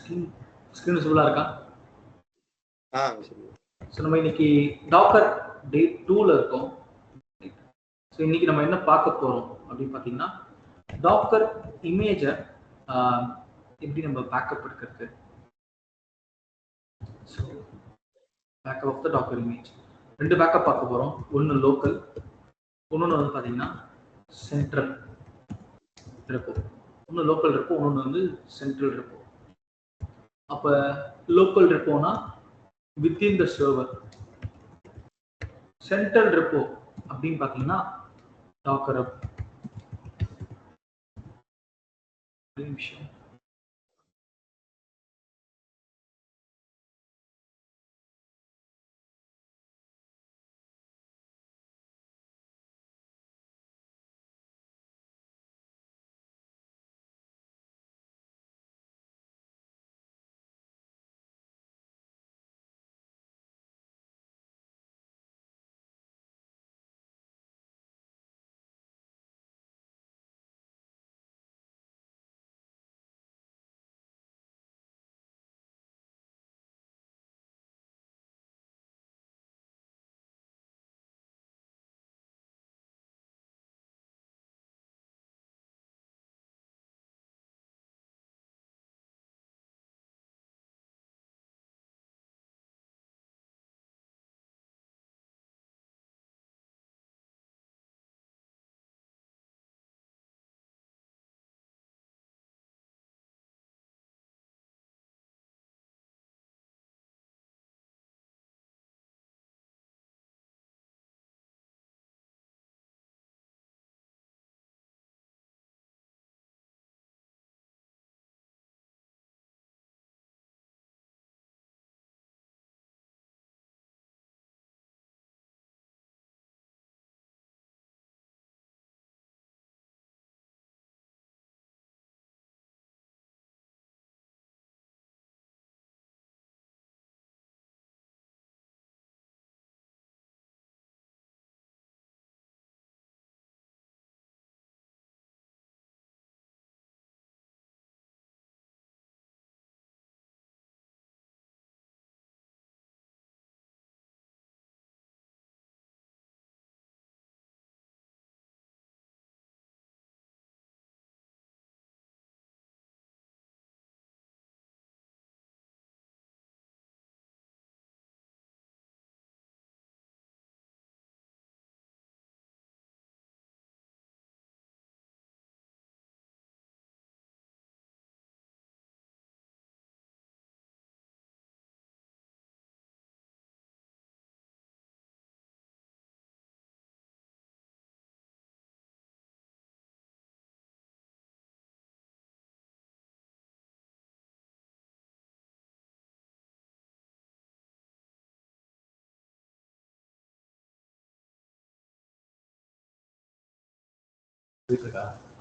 Screen விசிபிளா இருக்கா? சரி. So நம்ம இன்னைக்கு டாக்கர் டே 2ல இருக்கோம். ஸோ இன்னைக்கு நம்ம என்ன பார்க்க போறோம் அப்படின்னு பார்த்தீங்கன்னா, டாக்கர் இமேஜை எப்படி நம்ம பேக்கப் எடுக்கிறது. So backup of the Docker image 2 backup பார்க்க போறோம். ஒன்று லோக்கல், இன்னொன்று வந்து பார்த்தீங்கன்னா சென்ட்ரல் ரெப்போ. ஒன்று லோக்கல் ரெப்போ, இன்னொன்று வந்து சென்ட்ரல் ரெப்போ. அப்போ லோக்கல் ரெப்போனா within the server. Central repo அப்படின்னு பார்த்தீங்கன்னா டாக்கர் அப். விஷயம்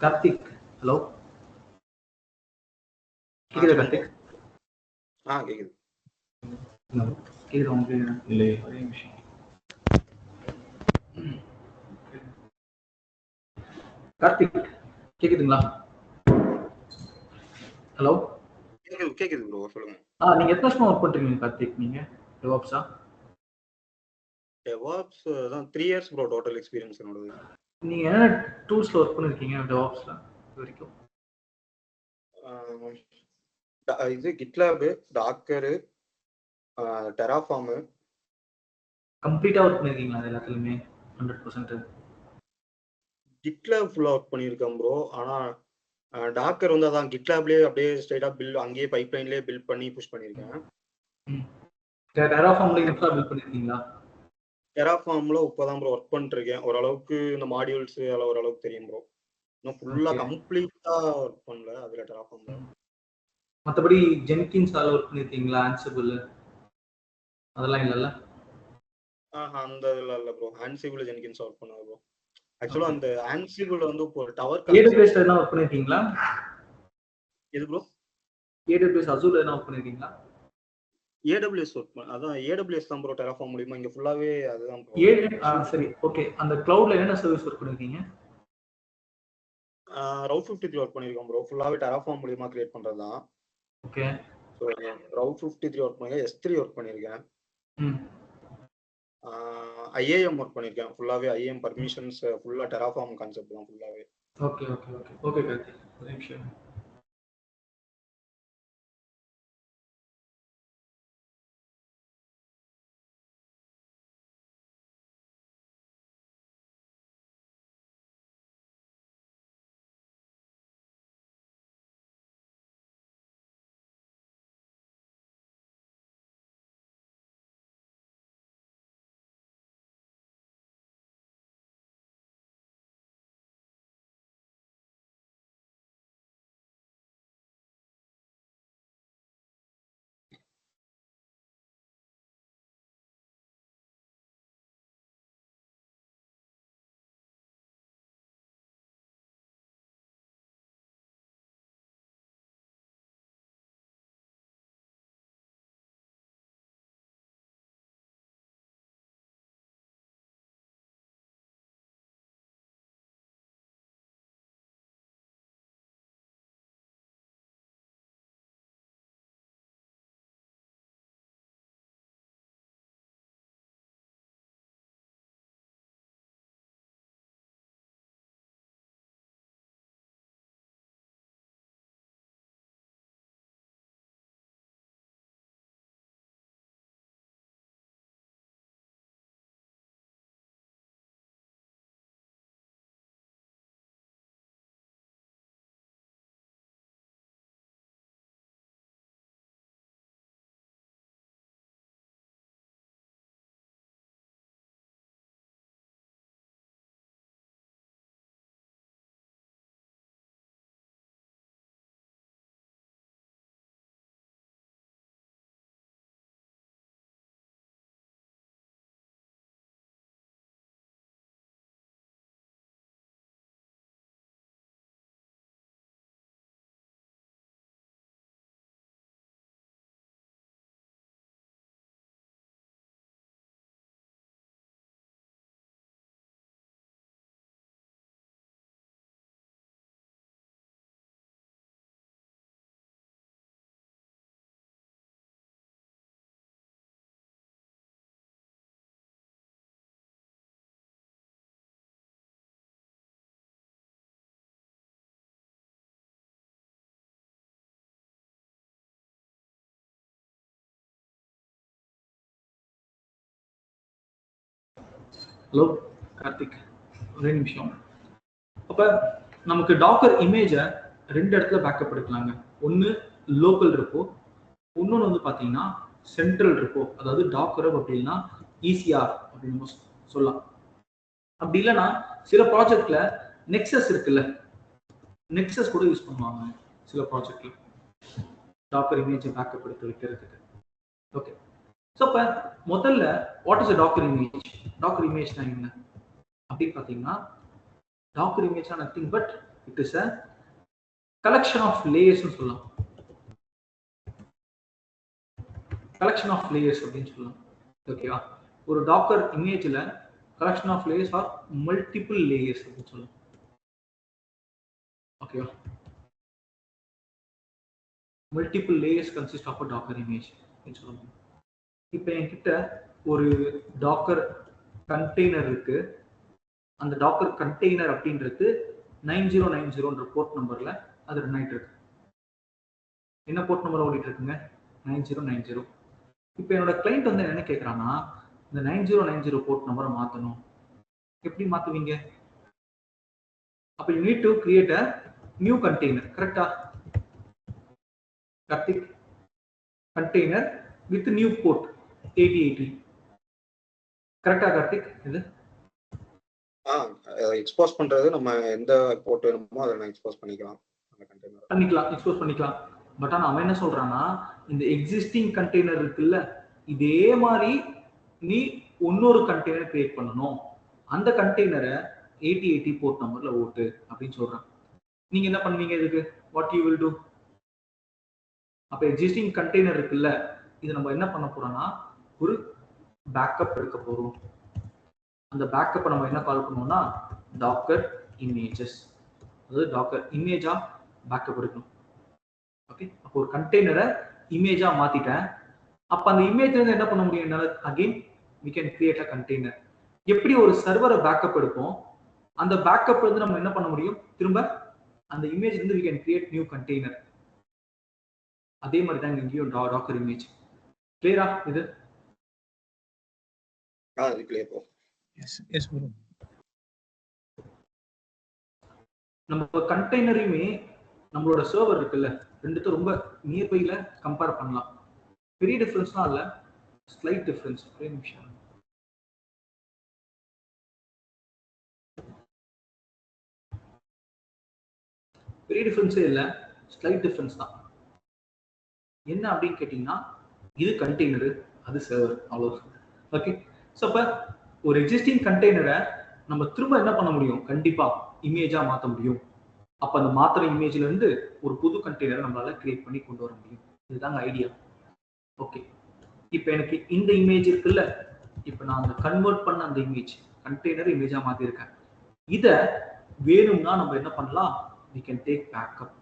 கார்த்திக், ஹலோ, கேக்குதா கார்த்திக்? கேக்குது. கேக்குதா உங்களுக்கு? இல்லையே, ஒரே நிமிஷம். கார்த்திக் கேக்குதுங்களா? ஹலோ, கேக்குது ப்ரோ, சொல்லுங்க. நீங்க எத்தனை வருஷமா ஒர்க் பண்றீங்க கார்த்திக்? நீங்க டெவாப்ஸா? டெவாப்ஸ் தான் 3 இயர்ஸ் ப்ரோ டோட்டல் எக்ஸ்பீரியன்ஸ் என்னோடது. நீங்க என்ன டூல்ஸ்ல ஒர்க் பண்ணிருக்கீங்க டெவாப்ஸ்ல இது வரைக்கும்? இது கிட்லாப், டாக்கர், டெராஃபார்ம் கம்ப்ளீட்டா ஒர்க் பண்ணிருக்கீங்களா அது எல்லாத்துலயுமே 100%? கிட்லாப் ஃபுல்லா ஒர்க் பண்ணியிருக்கேன் ப்ரோ. ஆனா டாக்கர் வந்து அதான் கிட்லாப்லயே அப்படியே ஸ்ட்ரைட்டா பில் அங்கேயே பைப்லைன்லயே பில்ட் பண்ணி புஷ் பண்ணியிருக்கேன். டெராஃபார்ம்ல இன்ஸ்டா பில்ட் பண்ணிருக்கீங்களா? டெராஃபார்ம்ல இப்பதான் ப்ரோ ஒர்க் பண்ணிட்டு இருக்கேன். ஓரளவுக்கு இந்த மாடியூல்ஸ் எல்லாம் ஓரளவுக்கு தெரியும் ப்ரோ. இன்னும் ஃபுல்லா கம்ப்ளீட்டா ஒர்க் பண்ணல அதுல டெராஃபார்ம்ல. மத்தபடி ஜென்கின்ஸ் ஒர்க் பண்ணிருக்கீங்களா? ஆன்சிபிள் அதெல்லாம் இல்லல்ல? அந்த இதுல இல்ல ப்ரோ. ஆன்சிபிள் ஜென்கின்ஸ் ஒர்க் பண்ணுவேன் ப்ரோ. ஆக்சுவலா அந்த ஆன்சிபிள் வந்து இப்போ டவர் AWS என்ன ஒர்க் பண்ணிருக்கீங்களா? எது ப்ரோ? AWS Azure என்ன ஒர்க் பண்ணிருக்கீங்களா? AWS ஒர்க் அதான் AWS தான் ப்ரோ டெராஃபார்ம் மூலமா இங்க ஃபுல்லாவே அதுதான் ப்ரோ. சரி, ஓகே. அந்த கிளவுட்ல என்ன சர்வீஸ் ஒர்க் பண்ணிருக்கீங்க? ரவுட் 53 ஒர்க் பண்ணிருக்கோம் ப்ரோ. ஃபுல்லாவே டெராஃபார்ம் மூலமா கிரியேட் பண்றதுதான். ஓகே. சோ ரவுட் 53 ஒர்க் பண்ணிருக்கேன், S3 ஒர்க் பண்ணிருக்கேன், ம் IAM ஒர்க் பண்ணிருக்கேன். ஃபுல்லாவே IAM பர்மிஷன்ஸ் ஃபுல்லா டெராஃபார்ம் கான்செப்ட் தான் ஃபுல்லாவே. Okay okay okay okay Karthik, ஒரு நிமிஷம். ஹலோ கார்த்திக், ஒரே நிமிஷம். அப்போ நமக்கு டாக்கர் இமேஜை 2 இடத்துல பேக்கப் எடுக்கலாங்க. ஒன்று லோக்கல் ரிப்போ, இன்னொன்று வந்து பார்த்தீங்கன்னா சென்ட்ரல் ரிப்போ. அதாவது டாக்கர் அப்படின்னா ECR அப்படின்னு சொல்லலாம். அப்படி இல்லைன்னா சில ப்ராஜெக்ட்ல நெக்ஸஸ் இருக்குல்ல, நெக்ஸஸ் கூட யூஸ் பண்ணுவாங்க சில ப்ராஜெக்ட்ல டாக்கர் இமேஜை பேக்கப் எடுத்து வைக்கிறதுக்கு. ஓகே, ஸோ இப்போ முதல்ல what is a Docker image? Docker இமேஜ்னா என்ன அப்படின்னு பார்த்தீங்கன்னா, Docker image are nothing but it is a collection of layers சொல்லலாம். கலெக்ஷன் ஆஃப் லேயர்ஸ் அப்படின்னு சொல்லலாம். ஓகேவா? ஒரு டாக்கர் இமேஜ்ல collection of layers or multiple layers அப்படின்னு சொல்லலாம். ஓகேவா? Multiple layers consist of a Docker image அப்படின்னு சொல்லலாம். இப்போ என்கிட்ட ஒரு டாக்கர் கண்டெய்னர் இருக்கு. அந்த டாக்கர் கண்டெய்னர் அப்படின்றது 9090 போர்ட் நம்பர்ல அது ரன் ஆயிட்டு இருக்கு. என்ன போர்ட் நம்பர் ஓடிட்டு இருக்குங்க? 9090. இப்போ என்னோட கிளைண்ட் வந்து என்ன கேட்கறான்னா, இந்த 9090 போர்ட் நம்பரை மாற்றணும். எப்படி மாற்றுவீங்க? அப்போ you need to create a new container. கரெக்டா Karthik? Container with new port 8080. கரெக்டா கார்த்திக்? இது எக்ஸ்போஸ் பண்றது நம்ம எந்த போர்ட் வேணுமோ அதை நான் எக்ஸ்போஸ் பண்ணிக்கலாம். எக்ஸ்போஸ் பண்ணிக்கலாம். பட் ஆனால் அவன் என்ன சொல்றான்னா, இந்த எக்ஸிஸ்டிங் கண்டெய்னர் இருக்குல்ல, இதே மாதிரி நீ இன்னொரு கண்டெய்னர் கிரியேட் பண்ணணும். அந்த கண்டெய்னரை 8080 போர்ட் நம்பர்ல ஓட்டு அப்படின்னு சொல்றான். நீங்க என்ன பண்ணுவீங்க இதுக்கு? What you will do? அப்ப எக்ஸிஸ்டிங் கண்டெய்னர் இருக்குல்ல, இது நம்ம என்ன பண்ண போறோம்னா ஒரு பேக்கப் எடுக்க போறோம். அந்த பேக்கப்பை நம்ம என்ன கால் பண்ணுவோம்னா டாக்கர் இமேஜஸ். அதாவது டாக்கர் இமேஜா பேக்கப் எடுக்கணும். ஓகே, அப்போ ஒரு கண்டெய்னரை இமேஜா மாத்திட்டேன். அப்ப அந்த இமேஜ்ல இருந்து என்ன பண்ண முடியும் என்னால? Again we can create a container. எப்படி ஒரு சர்வரை பேக்கப் எடுப்போம், அந்த பேக்கப் வந்து நம்ம என்ன பண்ண முடியும், திரும்ப அந்த இமேஜ் இருந்து we can create new container. அதே மாதிரி தான் இங்கேயும் டாக்கர் இமேஜ். கிளியரா இது? அது கிளியர் ப்ரோ. S bro. நம்ம கண்டெய்னரையுமே நம்மளோட சர்வர் இருக்குல்ல, ரெண்டுத்தும் ரொம்ப நியர்பைல கம்பேர் பண்ணலாம். பெரிய டிஃபரன்ஸ்லாம் இல்ல, ஸ்லைட் டிஃபரன்ஸ். ஒரே நிமிஷம். பெரிய டிஃபரன்ஸே இல்ல, ஸ்லைட் டிஃபரன்ஸ் தான். என்ன அப்படின்னு கேட்டீங்கன்னா, இது கண்டெய்னர், அது சர்வர், அவ்வளோ. ஓகே. ஸோ அப்ப ஒரு எக்ஸிஸ்டிங் கண்டெய்னரை நம்ம திரும்ப என்ன பண்ண முடியும், கண்டிப்பா இமேஜா மாற்ற முடியும். அப்ப அந்த மாத்திர இமேஜ்ல இருந்து ஒரு புது கண்டெய்னரை நம்மளால கிரியேட் பண்ணி கொண்டு வர முடியும். இதுதாங்க ஐடியா. ஓகே. இப்போ எனக்கு இந்த இமேஜ் இருக்குல்ல, இப்போ நான் அந்த கன்வெர்ட் பண்ண அந்த இமேஜ் கண்டெய்னர் இமேஜா மாத்திருக்கேன். இத வேணும்னா நம்ம என்ன பண்ணலாம், we can take backup.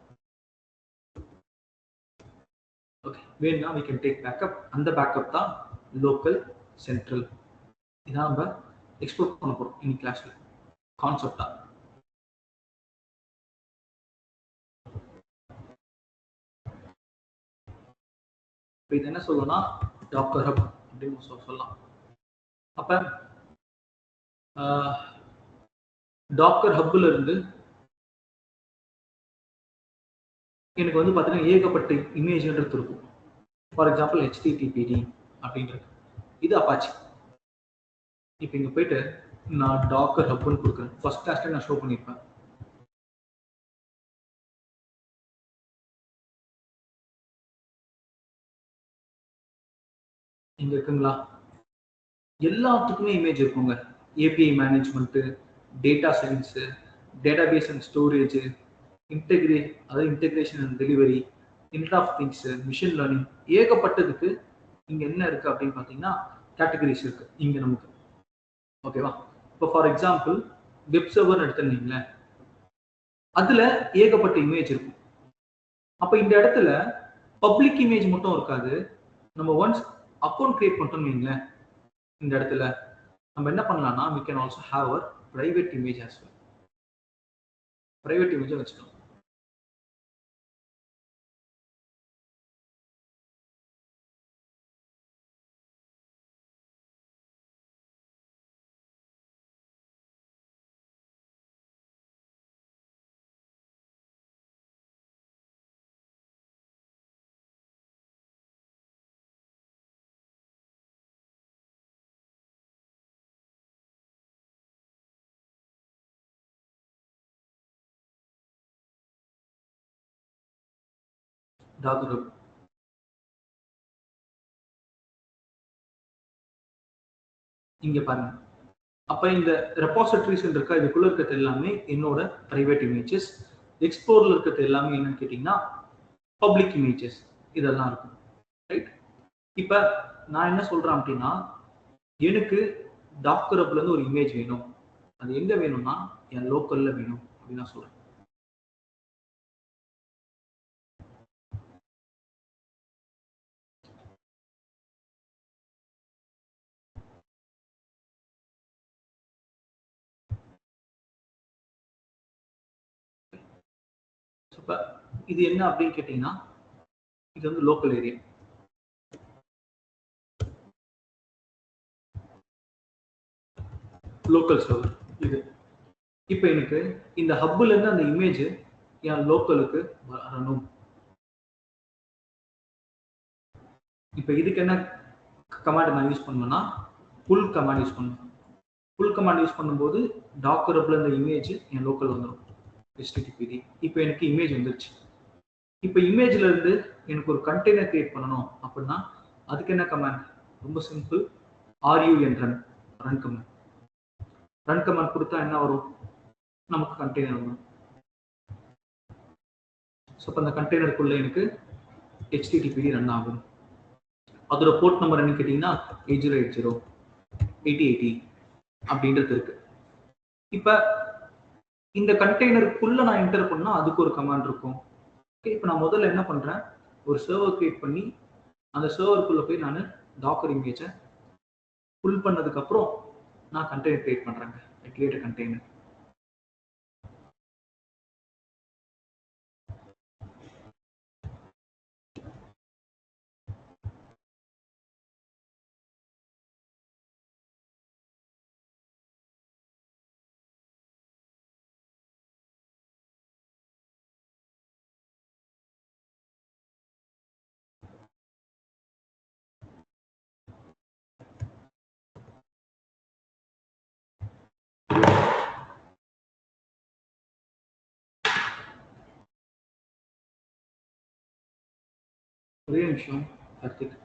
Okay, வேணும்னா we can take backup. அந்த பேக்கப் தான் லோக்கல் சென்ட்ரல். இதான் நம்ம எக்ஸ்ப்ளோர் பண்ண போறோம் இன்னைக்கு கிளாஸ்ல கான்செப்டா. இப்போ இது என்ன சொல்லணும்னா டாக்கர் ஹப் அப்படின்னு சொல்லலாம். அப்ப டாக்கர் ஹப்ல இருந்து எனக்கு வந்து பார்த்தீங்கன்னா ஏகப்பட்ட இமேஜ்ன்றது இருக்கும். ஃபார் எக்ஸாம்பிள் HTTPD அப்படின்றது, இது அப்பாச்சி. இப்போ இங்க போயிட்டு நான் டாக்கர் ஹப்னு கொடுக்குறேன். ஃபர்ஸ்ட் கிளாஸ்ல நான் ஷோ பண்ணியிருப்பேன். இங்க இருக்குங்களா? எல்லாத்துக்குமே இமேஜ் இருக்குங்க. API management, data science, database and storage, அதாவது integration and delivery, inter of things, machine learning, ஏகப்பட்டதுக்கு இங்க என்ன இருக்கு அப்படின்னு பார்த்தீங்கன்னா கேட்டகரிஸ் இருக்கு இங்க நமக்கு. ஓகேவா? இப்போ ஃபார் எக்ஸாம்பிள் வெப் சர்வர் எடுத்துருந்தீங்களேன், அதுல ஏகப்பட்ட இமேஜ் இருக்கும். அப்ப இந்த இடத்துல பப்ளிக் இமேஜ் மட்டும் இருக்காது. நம்ம ஒன்ஸ் அக்கௌண்ட் கிரியேட் பண்ணிட்டோம்னு வைங்களேன், இந்த இடத்துல நம்ம என்ன பண்ணலாம்னா we can also have a private image as well. Private image வச்சுக்கலாம். டாக்கர் ஹப் இங்க பாருங்க. அப்ப இந்த ரெபாசிட்டரிஸ் இருக்கா, இதுக்குள்ள இருக்கிறது எல்லாமே என்னோட பிரைவேட் இமேஜஸ். எக்ஸ்ப்ளோர்ல இருக்கிறது எல்லாமே என்னன்னு கேட்டீங்கன்னா பப்ளிக் இமேஜஸ், இதெல்லாம் இருக்கும். ரைட்? இப்ப நான் என்ன சொல்றேன் அப்படின்னா, எனக்கு டாக்கர் ஹப்ல இருந்து ஒரு இமேஜ் வேணும். அது எங்க வேணும்னா என் லோக்கல்ல வேணும் அப்படின்னு நான் சொல்றேன். இது என்ன அப்படின்னு கேட்டீங்கன்னா, இது வந்து லோக்கல் ஏரியா. லோக்கல் சர்வர் இது. இப்போ எனக்கு இந்த ஹப்ல இருந்து அந்த இமேஜ் என் லோக்கலுக்கு வரணும். இப்போ இதுக்கு என்ன கமாண்ட் நான் யூஸ் பண்ணுவேன்னா புல் கமாண்ட் யூஸ் பண்ணுவேன். புல் கமாண்ட் யூஸ் பண்ணும்போது டாக்கர் ஹப்ல இந்த இமேஜ் என் லோக்கல் வந்துடும். HTTPD. இப்போ எனக்கு இமேஜ் வந்துருச்சு. இப்போ இமேஜ்ல இருந்து எனக்கு ஒரு கண்டெய்னர் கிரியேட் பண்ணணும் அப்படின்னா அதுக்கு என்ன கமாண்ட்? ரொம்ப simple, RUN run command. Run command கொடுத்தா என்ன வரும்? நமக்கு கண்டெய்னர் வரும். ஸோ இப்போ அந்த கண்டெய்னருக்குள்ள எனக்கு HTTPD ரன் ஆகும். அதோட போர்ட் நம்பர் என்ன கேட்டீங்கன்னா 8080 8080 அப்படின்றது இருக்கு. இப்ப இந்த கண்டெய்னருக்குள்ள நான் என்டர் பண்ணா அதுக்கு ஒரு கமாண்ட் இருக்கும். இப்போ நான் முதல்ல என்ன பண்றேன், ஒரு சர்வர் கிரியேட் பண்ணி அந்த சர்வருக்குள்ள போய் நான் டாக்கர் இமேஜை புல் பண்ணதுக்கப்புறம் நான் கண்டெய்னர் கிரியேட் பண்ணுறேங்க. ஐ கிரியேட் அ கண்டெய்னர். ஒரே நிமிஷம் கார்த்திக்.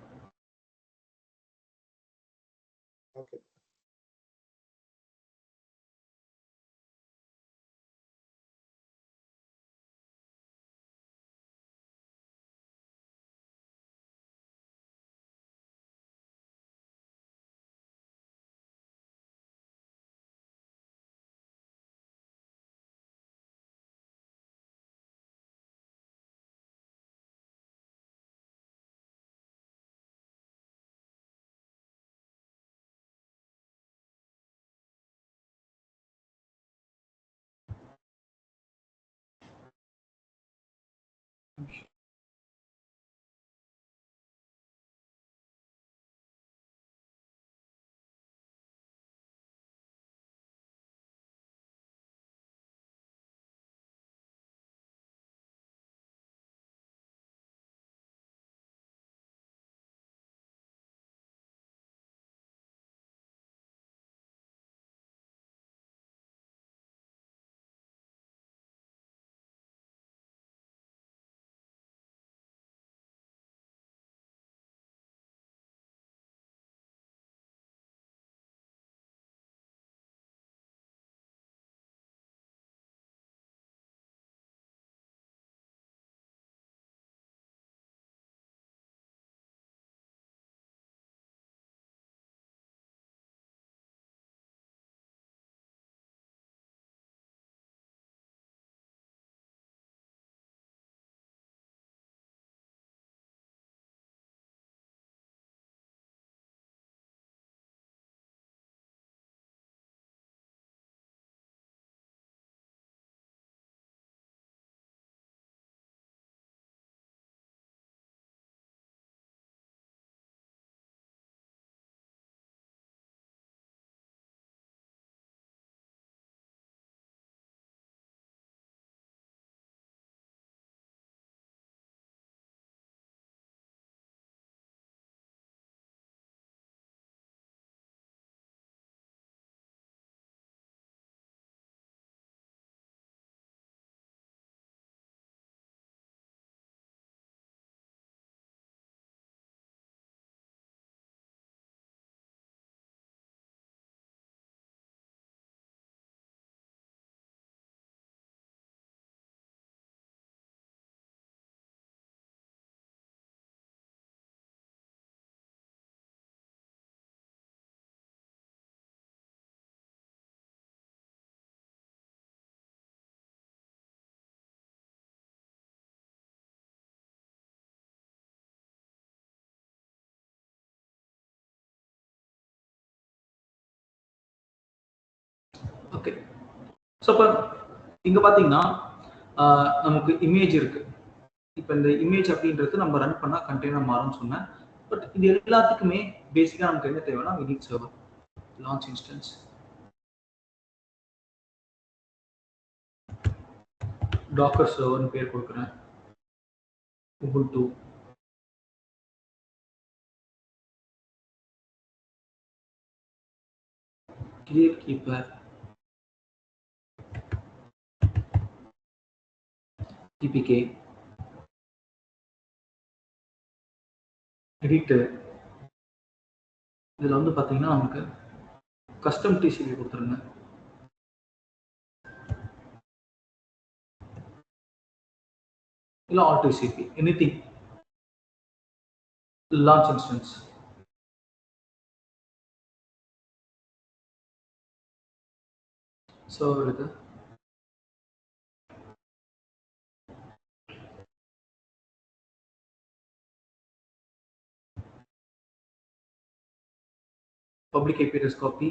ஓகே. ஓகே. ஸோ இப்போ இங்கே பார்த்தீங்கன்னா நமக்கு இமேஜ் இருக்கு. இப்போ இந்த இமேஜ் அப்படின்றது நம்ம ரன் பண்ணால் கண்டெய்னர் மாறும்னு சொன்னேன். பட் இது எல்லாத்துக்குமே பேசிக்காக நமக்கு என்ன தேவைன்னா unique server launch instance Docker சர்வர்னு பேர் கொடுக்குறேன். உபுண்டு கிரியேட் கீப்பர் டிபிகே எடிட்டர். இதில் வந்து பார்த்தீங்கன்னா நமக்கு கஸ்டம் டிசிபி கொடுத்துருங்க. இல்லை all TCP anything launch instance. So இது public IP address copy,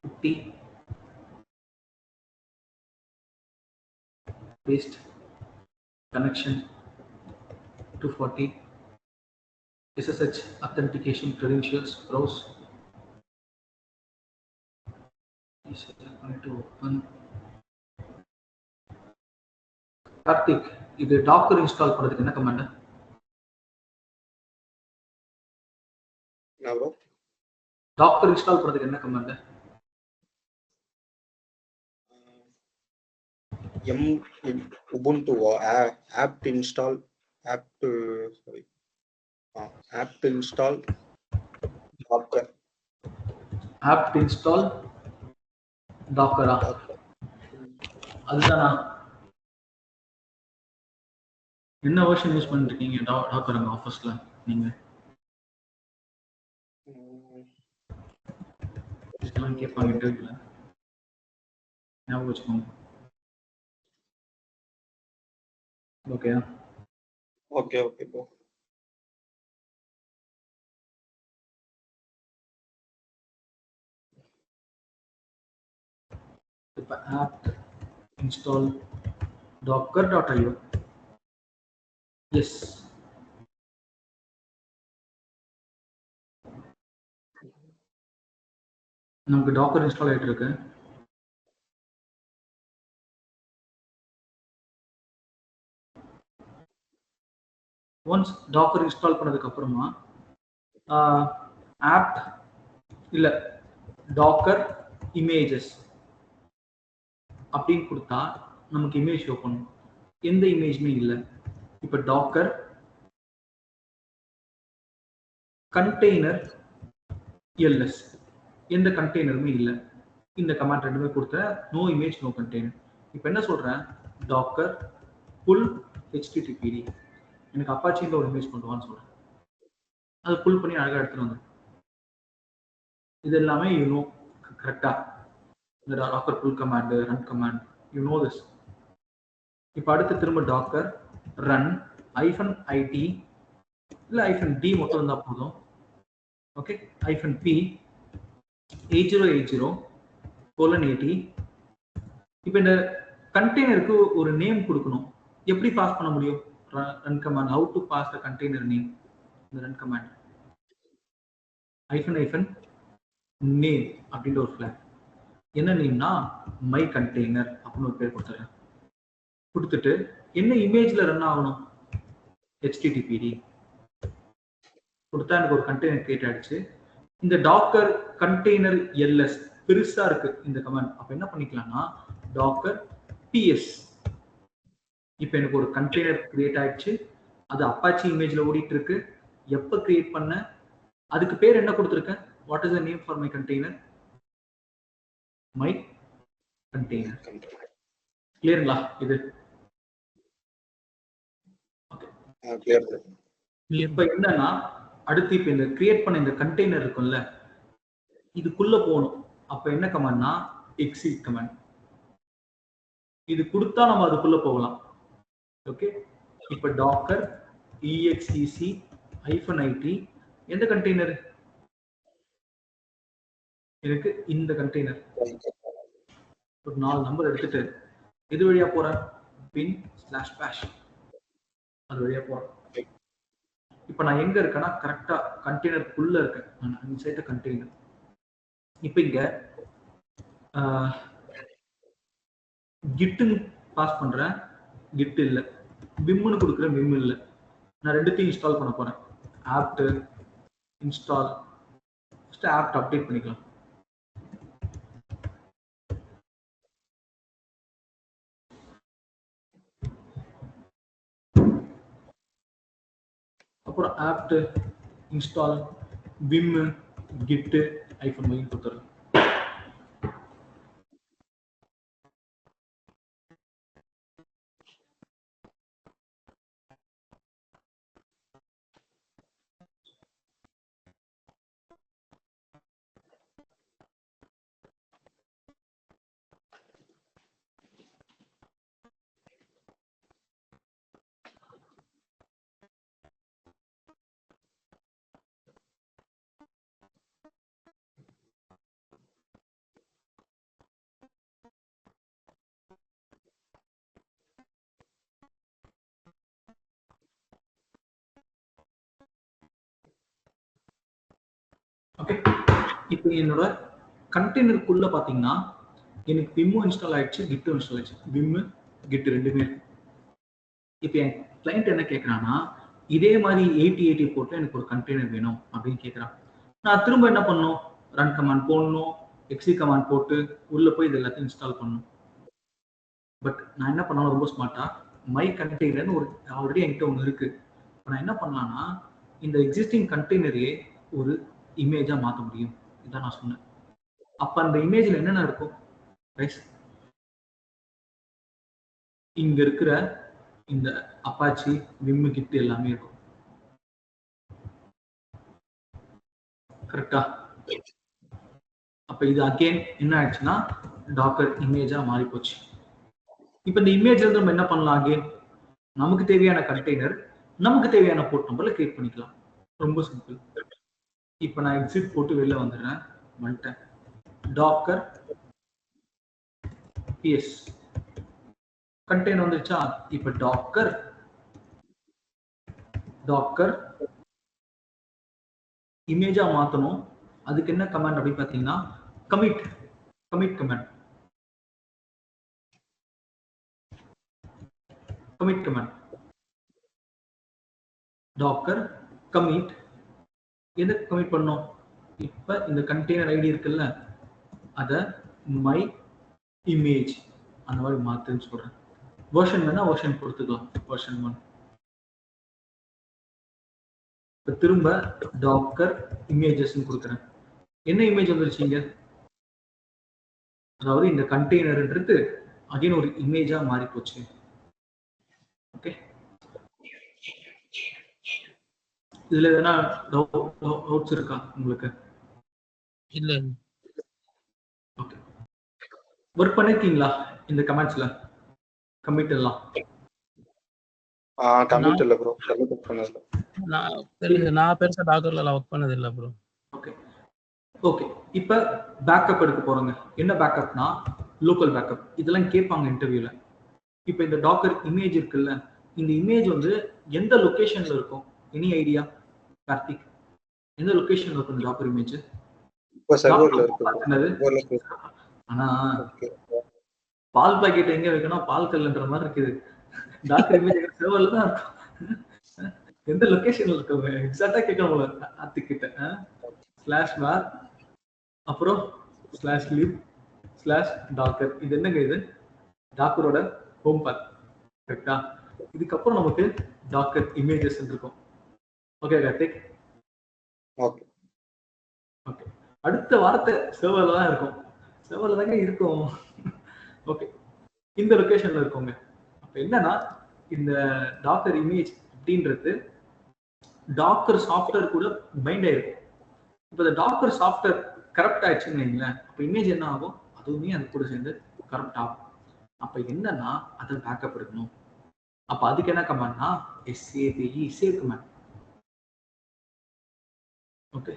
putty, paste, connection 240, SSH authentication credentials, browse, to open. Karthik, இது டாக்கர் இன்ஸ்டால் பண்றதுக்கு என்ன கமாண்ட்? என்ன ப்ரோ? டாக்கர் இன்ஸ்டால் பண்றதுக்கு என்ன command? ubuntu apt install apt install docker apt install docker அதுதானா? என்ன version use பண்ணிட்டு இருக்கீங்க டாக்கர் அங்க ஆஃபீஸ்ல நீங்க? இதெல்லாம் கேட்பாங்க இன்டர்வியூல, ஞாபகம் வச்சுக்கோங்க. Okay okay okay bro. இப்போ apt install docker.io. எஸ், நமக்கு டாக்கர் இன்ஸ்டால் ஆயிட்டு இருக்கு. ஒன்ஸ் டாக்கர் இன்ஸ்டால் பண்ணதுக்கு அப்புறமா apt இல்ல டாக்கர் இமேஜஸ் அப்படின்னு கொடுத்தா நமக்கு இமேஜ் ஷோ பண்ணும். எந்த இமேஜ்மே இல்லை. இப்போ டாக்கர் கண்டெய்னர் எல்எஸ் எந்த கண்டெய்னருமே இல்லை. இந்த கமாண்ட் ரெண்டுமே கொடுத்த நோ இமேஜ் நோ கண்டெய்னர். இப்போ என்ன சொல்றேன், டாக்கர் புல் ஹெச்டிடிபிடி எனக்கு அப்பாச்சியில் ஒரு இமேஜ் கொண்டு வான்னு சொல்றேன். அதை புல் பண்ணி அழகாக எடுத்துட்டு வந்து இது எல்லாமே யூனோ கரெக்டா. இந்த Docker pull command, run command, you know this. இப்போ அடுத்து திரும்ப டாக்கர் ரன் -it இல்லை -d மட்டும் இருந்தால் போதும். Okay, -p 8080:80. இப்போ இந்த கண்டெய்னருக்கு ஒரு நேம் கொடுக்கணும். எப்படி பாஸ் பண்ண முடியும்? Run command, how to pass the container name. இந்த ரன் கமாண்ட் -நேம் அப்படின்ற ஒரு ஃபிளாக். என்ன நேம்னா மை கண்டெய்னர் அப்படின்னு ஒரு பேர் கொடுத்துறேன். கொடுத்துட்டு என்ன இமேஜ்ல ரன் ஆகணும், ஹெச்டிடிபிடி கொடுத்தா எனக்கு ஒரு கண்டெய்னர் கிரியேட் ஆயிடுச்சு. இந்த டாக்கர் கண்டெய்னர் எல்எஸ் பெருசா இருக்கு இந்த கமாண்ட். அப்ப என்ன பண்ணிக்கலாம்னா டாக்கர் பிஎஸ். இப்போ எனக்கு ஒரு கண்டெய்னர் கிரியேட் ஆயிடுச்சு. அது அப்பாச்சி இமேஜ்ல ஓடிட்டு இருக்கு. எப்ப கிரியேட் பண்ண, அதுக்கு பேர் என்ன கொடுத்துருக்கேன், what is the name for my container, my container. கிளியருங்களா? இது இப்ப என்னன்னா அடுத்து இப்ப இந்த கிரியேட் பண்ண இந்த கண்டெய்னர் இருக்கும்ல, இதுக்குள்ள போகணும். அப்ப என்ன கமாண்ட்னா எக்ஸிட் கமாண்ட். இது கொடுத்தா நம்ம அதுக்குள்ள போகலாம். ஓகே, இப்ப டாக்கர் exec-it எந்த கண்டெய்னர் எனக்கு, இந்த கண்டெய்னர். ஒரு 4 நம்பர் எடுத்துட்டு எது வழியா போறேன், bin/bash அது வழியா போறேன். இப்ப நான் எங்க இருக்கேன்னா கரெக்டா கண்டெய்னருக்குள்ள இருக்கேன். நான் இன்சைட் கண்டெய்னர். இப்ப இங்க கிட்னு பாஸ் பண்றேன், கிட் இல்ல. விம்னு கொடுக்குறேன், விம் இல்ல. நான் ரெண்டுத்தையும் இன்ஸ்டால் பண்ண போறேன். apt install first apt update பண்ணிக்கலாம். அப்புறம் apt install vim git -y கொடுத்துறேன். இப்போ என்னோட கண்டெய்னருக்குள்ள பாத்தீங்கன்னா எனக்கு விம்மு இன்ஸ்டால் ஆயிடுச்சு, கிட்டும் இன்ஸ்டால் ஆயிடுச்சு. விம்மு கிட் ரெண்டுமே இருக்கு. இப்போ என் கிளைண்ட் என்ன கேட்குறான்னா, இதே மாதிரி 8080 போட்டு எனக்கு ஒரு கண்டெய்னர் வேணும் அப்படின்னு கேட்குறான். நான் திரும்ப என்ன பண்ணணும்? ரன் கமாண்ட் போடணும், எக்ஸி கமாண்ட் போட்டு உள்ள போய் இது எல்லாத்தையும் இன்ஸ்டால் பண்ணணும். பட் நான் என்ன பண்ணலாம் ரொம்ப ஸ்மார்ட்டா, மை கண்டெய்னர்னு ஒரு ஆல்ரெடி என்கிட்ட ஒன்று இருக்கு. நான் என்ன பண்ணலாம்னா, இந்த எக்ஸிஸ்டிங் கண்டெய்னரையே ஒரு இமேஜா மாற்ற முடியும். இதான் நான் சொன்னேன். அப்ப அந்த இமேஜ்ல என்னென்ன இருக்கும்? இங்க இருக்கிற இந்த அப்பாச்சி, விம்மு கிட் எல்லாமே இருக்கும். கரெக்டா? அப்ப இது அகைன் என்ன ஆயிடுச்சுன்னா டாக்கர் இமேஜா மாறி போச்சு. இப்ப இந்த இமேஜ்ல இருந்து நம்ம என்ன பண்ணலாம்? அகைன் நமக்கு தேவையான கண்டெய்னர், நமக்கு தேவையான போர்ட் நம்பர்ல கிரியேட் பண்ணிக்கலாம். ரொம்ப சிம்பிள். இப்ப நான் எக்ஸிட் போட்டு வெளில வந்துட்டேன். டாக்கர் எஸ் கண்டெய்னர் வந்துருச்சா? இப்ப டாக்கர் இமேஜா மாத்தணும். அதுக்கு என்ன கமாண்ட் அப்படின்னு பாத்தீங்கன்னா கமிட் கமாண்ட். டாக்கர் கமிட் எதுக்கு கமிட் பண்ணோம்? இப்ப இந்த கண்டெய்னர் ஐடி இருக்குல்ல, அத மை இமேஜ் அந்த மாதிரி மாத்துன்னு சொல்றேன். வெர்ஷன் வேணா வெர்ஷன் கொடுத்துக்கலாம், வெர்ஷன் 1. இப்ப திரும்ப டாக்கர் இமேஜஸ் கொடுக்குறேன். என்ன இமேஜ் வந்துருச்சீங்க? அதாவது இந்த கண்டெய்னர்ன்றது அகைன் ஒரு இமேஜா மாறி போச்சு. ஓகே, இதுல எதனா டவுட்ஸ் இருக்கா உங்களுக்கு? இல்ல. ஓகே, ஒர்க் பண்ணிருக்கீங்களா இந்த கமெண்ட்ஸ்ல? கமிட் எல்லாம் கமிட் இல்ல ப்ரோ, கமிட் பண்ணல. நான் பெருசா டாக்கர்ல ஒர்க் பண்ணது இல்ல ப்ரோ. ஓகே ஓகே, இப்ப பேக்கப் எடுக்க போறோங்க. என்ன பேக்கப்னா லோக்கல் பேக்கப். இதெல்லாம் கேட்பாங்க இன்டர்வியூல. இப்ப இந்த டாக்கர் இமேஜ் இருக்குல்ல, இந்த இமேஜ் வந்து எந்த லொகேஷன்ல இருக்கும்? Any idea Karthik? எந்த லொகேஷன்ல இருக்கும் இந்த டாக்கர் இமேஜ்? இப்ப சர்வர்ல இருக்கு. ஆனா பால் பாக்கெட் எங்க வைக்கணும்? பால் கல்லுன்ற மாதிரி இருக்குது. டாக்கர் இமேஜ் சர்வர்ல தான் இருக்கும். எந்த லொகேஷன்ல இருக்கும்? எக்ஸாக்ட்டா கேட்கணும் கார்த்திக் கிட்ட. /var அப்புறம் /lib/டாக்கர். இது என்னங்க? இது டாக்கரோட ஹோம் பாத். கரெக்டா? இதுக்கப்புறம் நமக்கு டாக்கர் இமேஜஸ் இருக்கும். ஓகே கார்த்திக்? ஓகே ஓகே, அடுத்த வார்த்தை சர்வர்ல தான் இருக்கும். சர்வர்ல தாங்க இருக்கும். ஓகே, இந்த லொகேஷன்ல இருக்குங்க. அப்ப என்னன்னா இந்த டாக்கர் இமேஜ் அப்படின்றது டாக்கர் சாஃப்ட்வேர் கூட பைண்ட் ஆயிருக்கும். இப்போ இந்த டாக்கர் சாஃப்ட்வேர் கரப்ட் ஆயிடுச்சுன்னு வைங்களேன், அப்போ இமேஜ் என்ன ஆகும்? அதுவுமே அது கூட சேர்ந்து கரப்ட் ஆகும். அப்போ என்னன்னா அதை பேக்கப் எடுக்கணும். அப்போ அதுக்கு என்ன கமாண்ட்னா சேவ் கமாண்ட். ஓகே,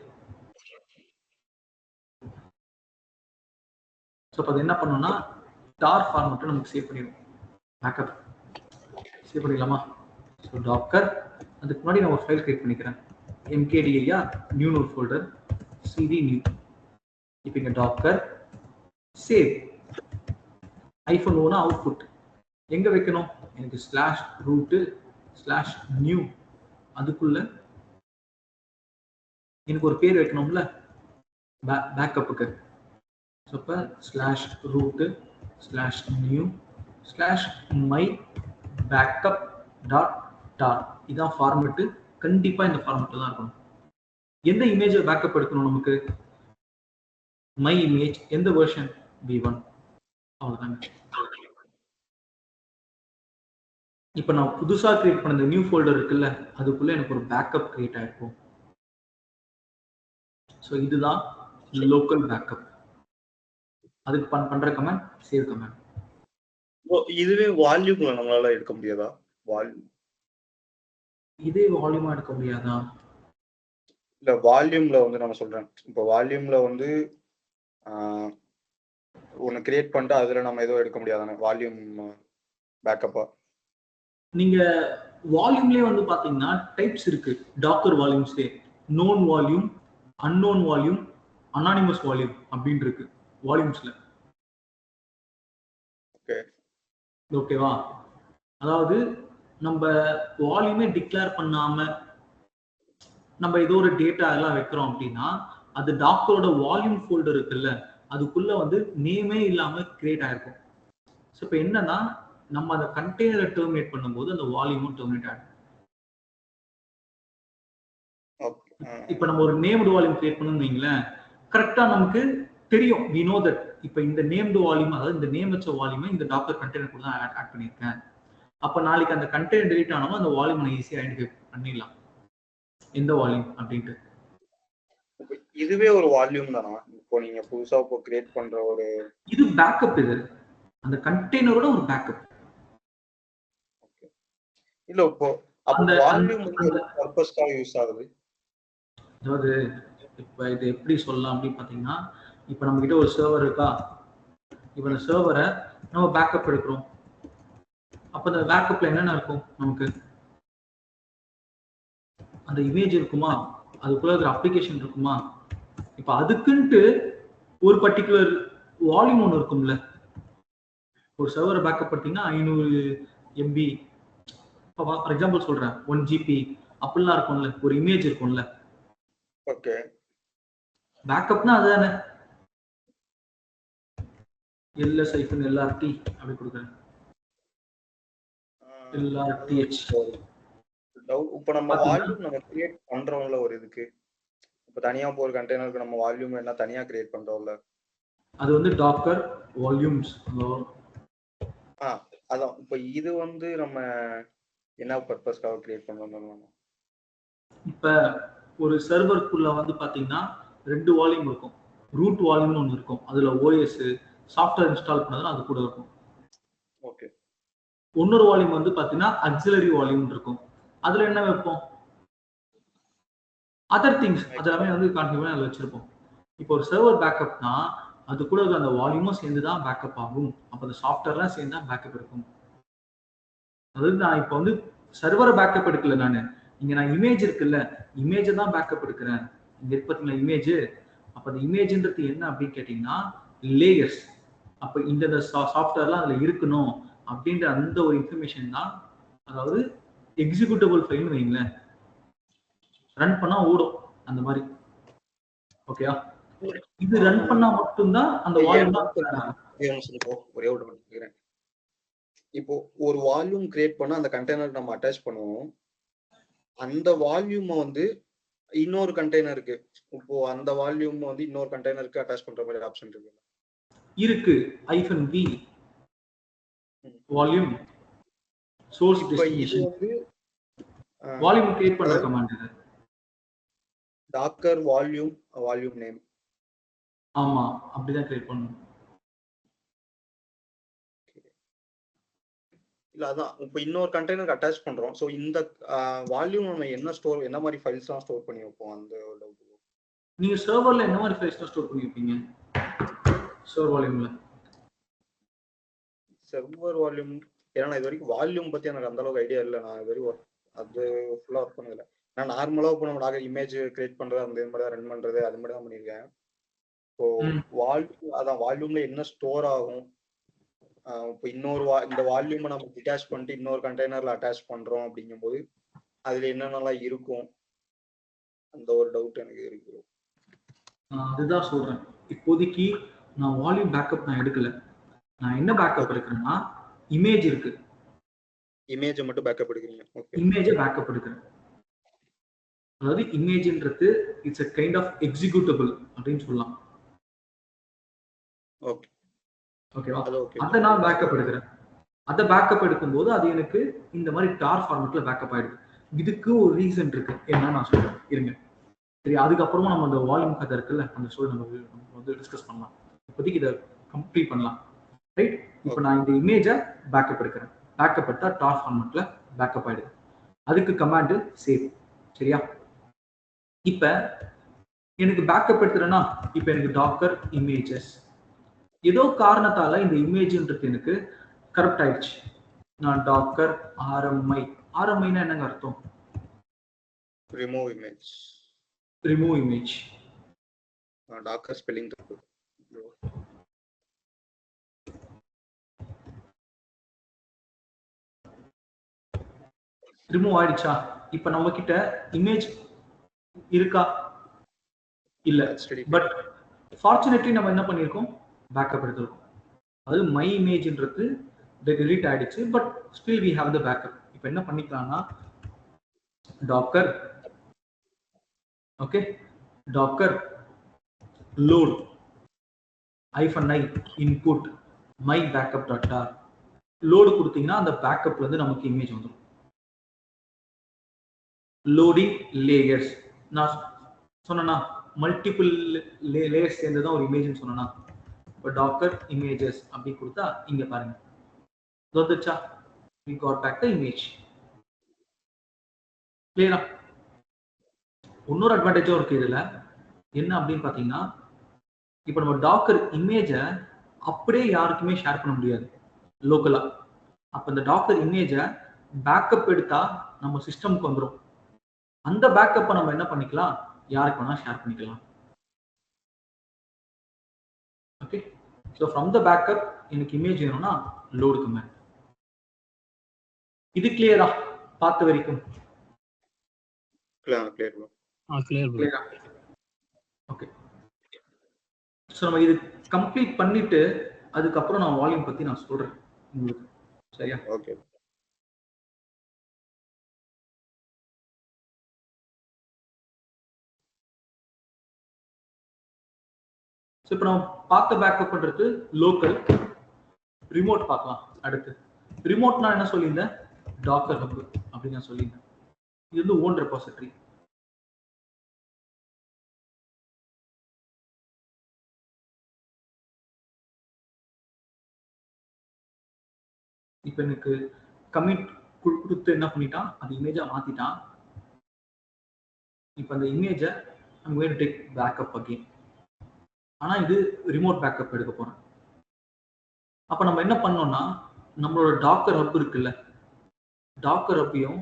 ஸோ அப்போ அது என்ன பண்ணணும்னா டார் ஃபார்மேட்டை நமக்கு சேவ் பண்ணிடும். பேக்கப் சேவ் பண்ணிடலாமா? ஸோ டாக்கர், அதுக்கு முன்னாடி நான் ஒரு ஃபைல் கிரியேட் பண்ணிக்கிறேன். mkdir new note folder cd new. இப்போ இங்க டாக்கர் சேவ் -1 அவுட்புட் எங்க வைக்கணும்? எனக்கு /root/new அதுக்குள்ள எனக்கு ஒரு பேர் வைக்கணும்ல பேக்கப்புக்கு. ஸோ இப்போ /root/new/my/backup.tar இதான் ஃபார்மேட்டு. கண்டிப்பா இந்த ஃபார்மேட்ல தான் இருக்கணும். எந்த இமேஜை பேக்கப் எடுக்கணும் நமக்கு? My image. எந்த வெர்ஷன்? v1. அவ்வளவுதாங்க. இப்ப நான் புதுசா கிரியேட் பண்ண நியூ ஃபோல்டர் இருக்குல்ல, அதுக்குள்ள எனக்கு ஒரு பேக்கப் கிரியேட் ஆயிருக்கும். ஸோ இதுதான் லோக்கல் பேக்கப். அதுக்கு பண்ற கமாண்ட் சேவ் கமாண்ட். இதுவே வால்யூம்ல நம்மளால எடுக்க முடியாதா? இதே வால்யூமா எடுக்க முடியாதா? இல்ல, வால்யூம்ல வந்து நான் சொல்றேன். இப்போ வால்யூம்ல வந்து ஒன்னு கிரியேட் பண்ணிட்டு அதுல நம்ம ஏதோ எடுக்க முடியாதானே வால்யூம் பேக்கப்பா? நீங்க வால்யூம்லயே வந்து பாத்தீங்கன்னா டைப்ஸ் இருக்கு. டாக்கர் வால்யூம்ஸ்லயே known volume, unknown volume, anonymous volume அப்படின்னு இருக்கு வால்யூம்ஸ்ல. ஓகேவா? அதாவது நம்ம வால்யூமே டிக்ளேர் பண்ணாம நம்ம ஏதோ ஒரு டேட்டா எல்லாம் வைக்கிறோம் அப்படின்னா அது டாக்கரோட வால்யூம் ஃபோல்டர் இருக்குல்ல அதுக்குள்ள வந்து நேமே இல்லாம கிரியேட் ஆயிருக்கும். ஸோ இப்போ என்னன்னா நம்ம அந்த கண்டெய்னரை டெர்மினேட் பண்ணும்போது அந்த வால்யூமும் டெர்மினேட் ஆகும். இப்போ நம்ம ஒரு நேம்டு வால்யூம் கிரியேட் பண்ணணும்னு வைங்களேன், கரெக்டா நமக்கு தெரியும் we know that இப்போ இந்த நேம்டு வால்யூம் அதாவது இந்த நேம் வச்ச வால்யூமை இந்த டாக்கர் கண்டெய்னர் கூட தான் ஆட் பண்ணியிருக்கேன். அப்போ நாளைக்கு அந்த கண்டெய்னர் டெலிட் ஆனாலும் அந்த வால்யூம் நான் ஈஸியாக ஐடென்டிஃபை பண்ணிடலாம் எந்த வால்யூம் அப்படின்ட்டு. இதுவே ஒரு வால்யூம் தானா? இப்போ நீங்க புதுசா இப்போ கிரியேட் பண்ற ஒரு இது பேக்கப், இது அந்த கண்டெய்னரோட ஒரு பேக்கப். இல்ல இப்போ அந்த வால்யூம் வந்து பர்பஸ்க்காக யூஸ் ஆகுது. அதாவது இப்போ இது எப்படி சொல்லலாம் அப்படின்னு பார்த்தீங்கன்னா, இப்போ நம்ம கிட்ட ஒரு சர்வர் இருக்கா, இப்போ அந்த சர்வரை நம்ம பேக்கப் எடுக்கிறோம். அப்போ அந்த பேக்கப்ல என்னென்ன இருக்கும், நமக்கு அந்த இமேஜ் இருக்குமா, அதுக்குள்ள இருக்கிற அப்ளிகேஷன் இருக்குமா. இப்போ அதுக்குன்ட்டு ஒரு பர்டிகுலர் வால்யூம் ஒன்று இருக்கும்ல. ஒரு சர்வரை பேக்கப் பார்த்தீங்கன்னா 500 MB, ஃபார் எக்ஸாம்பிள் சொல்றேன் 1 GB அப்படிலாம் இருக்கும்ல, ஒரு இமேஜ் இருக்கும்ல. ஓகே, பேக்கப்னா அதுதானே. LS-LRT அப்படி கொடுக்குறேன். LRTH. இப்போ நம்ம வால்யூம் நம்ம கிரியேட் பண்றோம்ல ஒரு இதுக்கு, இப்போ தனியா ஒரு கண்டெய்னருக்கு நம்ம வால்யூம் என்ன தனியா கிரியேட் பண்றோம்ல, அது வந்து டாக்கர் வால்யூம்ஸ். அதான் இப்போ இது வந்து நம்ம என்ன பர்பஸ்க்காக கிரியேட் பண்றோம். இப்போ ஒரு சர்வருக்குள்ள வந்து பாத்தீங்கன்னா 2 வால்யூம் இருக்கும். ரூட் வால்யூம்னு ஒன்று இருக்கும், அதுல OS சாஃப்ட்வேர் இன்ஸ்டால் பண்ணதுன்னா அது கூட இருக்கும். ஓகே. இன்னொரு வால்யூம் வந்து பாத்தீங்கன்னா ஆக்சிலரி வால்யூம் இருக்கும், அதுல என்ன வைப்போம், அதர் திங்ஸ் அதெல்லாமே வந்து கான்ஃபிகர் பண்ணி அதில் வச்சிருப்போம். இப்போ ஒரு சர்வர் பேக்கப்னா அது கூட அந்த வால்யூமும் சேர்ந்து தான் பேக்கப் ஆகும். அப்போ அந்த சாஃப்ட்வேர்லாம் சேர்ந்து தான் பேக்கப் இருக்கும். அதாவது நான் இப்போ வந்து சர்வரை பேக்கப் எடுக்கல, நான் இமேஜ் இருக்குல்ல, இமேஜை தான் பேக்கப் எடுக்கிறேன். இங்க இருக்கு பார்த்தீங்களா இமேஜ். அப்போ அந்த இமேஜ்ன்றது என்ன அப்படின்னு கேட்டீங்கன்னா லேயர்ஸ். அப்போ இந்த சாஃப்ட்வேர்லாம் அதில் இருக்கணும் அப்படின்ற அந்த ஒரு இன்ஃபர்மேஷன் தான், அதாவது எக்ஸிக்யூட்டபிள் ஃபைல்னு வைங்களேன், ரன் பண்ணா ஓடும் அந்த மாதிரி. ஓகேயா? இது ரன் பண்ணா மட்டும்தான் அந்த வால்யூம் தான். ஒரே ஒரு கேக்குறேன். இப்போ ஒரு வால்யூம் கிரியேட் பண்ணா அந்த கண்டெய்னர் நம்ம அட்டாச் பண்ணுவோம். அந்த வால்யூம் வந்து இன்னொரு கண்டெய்னருக்கு, இப்போ அந்த வால்யூம் வந்து இன்னொரு கண்டெய்னருக்கு அட்டாச் பண்ற மாதிரி ஆப்ஷன் இருக்கு. -v வால்யூம் சோர்ஸ் டெஸ்டினேஷன் வந்து வால்யூம் கிரியேட் பண்ற கமாண்ட் இது. Docker volume name. ஆமா, அப்படிதான் கிரியேட் பண்ணணும். இல்ல அதான் இப்போ இன்னொரு கண்டெய்னருக்கு அட்டாச் பண்றோம். சோ இந்த வால்யூம் நம்ம என்ன மாதிரி ஃபைல்ஸ்லாம் ஸ்டோர் பண்ணி வைப்போம்? அந்த நீங்க சர்வர்ல என்ன மாதிரி ஃபைல்ஸ் ஸ்டோர் பண்ணி வைப்பீங்க? சர்வர் வால்யூம்ல சர்வர் வால்யூம் ஏன்னா இது வரைக்கும் வால்யூம் பத்தி எனக்கு அந்த அளவுக்கு ஐடியா இல்லை. நான் இது வரைக்கும் அது ஃபுல்லா ஒர்க் பண்ணதில்லை. நான் நார்மலா இப்போ நம்ம இமேஜ் கிரியேட் பண்றது அந்த மாதிரி ரன் பண்றது அது மாதிரி தான் பண்ணியிருக்கேன். இப்போ வால்யூம்ல என்ன ஸ்டோர் ஆகும், இப்போ இந்த வால்யூமை நம்ம டிட்டாச் பண்ணிட்டு இன்னொரு கண்டெய்னர்ல அட்டாச் பண்றோம் அப்படிங்கும்போது அதுல என்னென்னலாம் இருக்கும், அந்த ஒரு டவுட் எனக்கு இருக்கு. அதுதான் சொல்றேன். இப்போதைக்கு நான் வால்யூம் பேக்கப் நான் எடுக்கல. நான் என்ன பேக்கப் எடுக்கிறேன்னா இமேஜ் இருக்கு, இமேஜ் மட்டும் பேக்கப் எடுக்கிறீங்க. ஓகே, இமேஜ் பேக்கப் எடுக்கிறேன். அதாவது இமேஜ்ன்றது it's a kind of executable அப்படின்னு சொல்லலாம். ஓகே, ஓகேவா? அதை நான் பேக்கப் எடுக்கிறேன். அதை பேக்கப் எடுக்கும்போது அது எனக்கு இந்த மாதிரி டார் ஃபார்மேட்ல பேக்கப் ஆயிடுது. இதுக்கு ஒரு ரீசன் இருக்கு, என்ன நான் சொல்றேன் இருங்க. சரி, அதுக்கப்புறமா நம்ம அந்த வால்யூம் கதை இருக்குல்ல, அந்த ஸ்டோரி நம்ம வந்து டிஸ்கஸ் பண்ணலாம். இப்போதைக்கு இதை கம்ப்ளீட் பண்ணலாம். ரைட்? இப்போ நான் இந்த இமேஜை பேக்கப் எடுக்கிறேன். பேக்கப் எடுத்தா டார் ஃபார்மேட்ல பேக்கப் ஆயிடுது. அதுக்கு கமாண்ட் சேவ். சரியா? இப்ப எனக்கு பேக்கப் எடுத்துறேன்னா இப்ப எனக்கு டாக்கர் இமேஜஸ் ஏதோ காரணத்தால இந்த இமேஜ்ன்றது எனக்கு கரெக்ட் ஆயிடுச்சு. நான் டாக்கர் ஆர்எம்ஐனா என்னங்க அர்த்தம்? Remove image. டாக்கர் ஸ்பெல்லிங் தப்பு. ரிமூவ் ஆயிடுச்சா? இப்ப நம்ம கிட்ட இமேஜ் இருக்கா? இல்ல. பட் ஃபார்ச்சுனேட்லி நம்ம என்ன பண்ணிருக்கோம், பேக்கப் எடுத்திருக்கோம். அது மை இமேஜ்ன்றது டெலீட் ஆயிடுச்சு, but still we have the backup. இப்போ என்ன பண்ணிக்கலாம்னா Docker okay Docker load -i input my backup dot R load கொடுத்தீங்கன்னா அந்த பேக்கப்ல இருந்து நமக்கு இமேஜ் வந்துடும். லோடிங் லேயர்ஸ் நான் சொன்னா மல்டிபிள் லேயர்ஸ் சேர்ந்து தான் ஒரு இமேஜ்னு சொன்னா, இப்போ டாக்கர் இமேஜஸ் அப்படி கொடுத்தா இங்க பாருங்க வந்துச்சா, we got back the image. கிளியரா? இன்னொரு அட்வான்டேஜும் இருக்கு இதுல. என்ன அப்படின்னு பாத்தீங்கன்னா, இப்போ நம்ம டாக்கர் இமேஜை அப்படியே யாருக்குமே ஷேர் பண்ண முடியாது லோக்கலா. அப்ப இந்த டாக்கர் இமேஜை பேக்கப் எடுத்தா நம்ம சிஸ்டம்க்கு வந்துடும். அந்த பேக்கப்பை நம்ம என்ன பண்ணிக்கலாம், யாருக்கு வேணா ஷேர் பண்ணிக்கலாம். Okay, so from the backup எனக்கு இமேஜ் வேணும்னா லோடு கமெண்ட். இது கிளியரா பார்த்த வரைக்கும்? கிளியர். ஓகே, ஸோ நம்ம இது கம்ப்ளீட் பண்ணிட்டு அதுக்கப்புறம் நான் வால்யூம் பத்தி நான் சொல்றேன் உங்களுக்கு. சரியா? ஓகே. ஸோ இப்போ நம்ம பார்த்த பேக்கப் பண்றது லோக்கல். ரிமோட் பார்க்கலாம். அடுத்து ரிமோட் நான் என்ன சொல்லியிருந்தேன், டாக்கர் ஹப் அப்படின்னு நான் சொல்லியிருந்தேன். இது வந்து ஓன் ரெபாசிட்டரி. இப்போ எனக்கு கமிட் கொடுத்து என்ன பண்ணிட்டான், அந்த இமேஜை மாத்திட்டான். இப்போ அந்த இமேஜை I'm going to take backup again. ஆனா இது ரிமோட் பேக்கப் எடுக்க போறேன். அப்ப நம்ம என்ன பண்ணோம்னா, நம்மளோட டாக்கர் ஹப் இருக்குல்ல, டாக்கர் ஹப்பையும்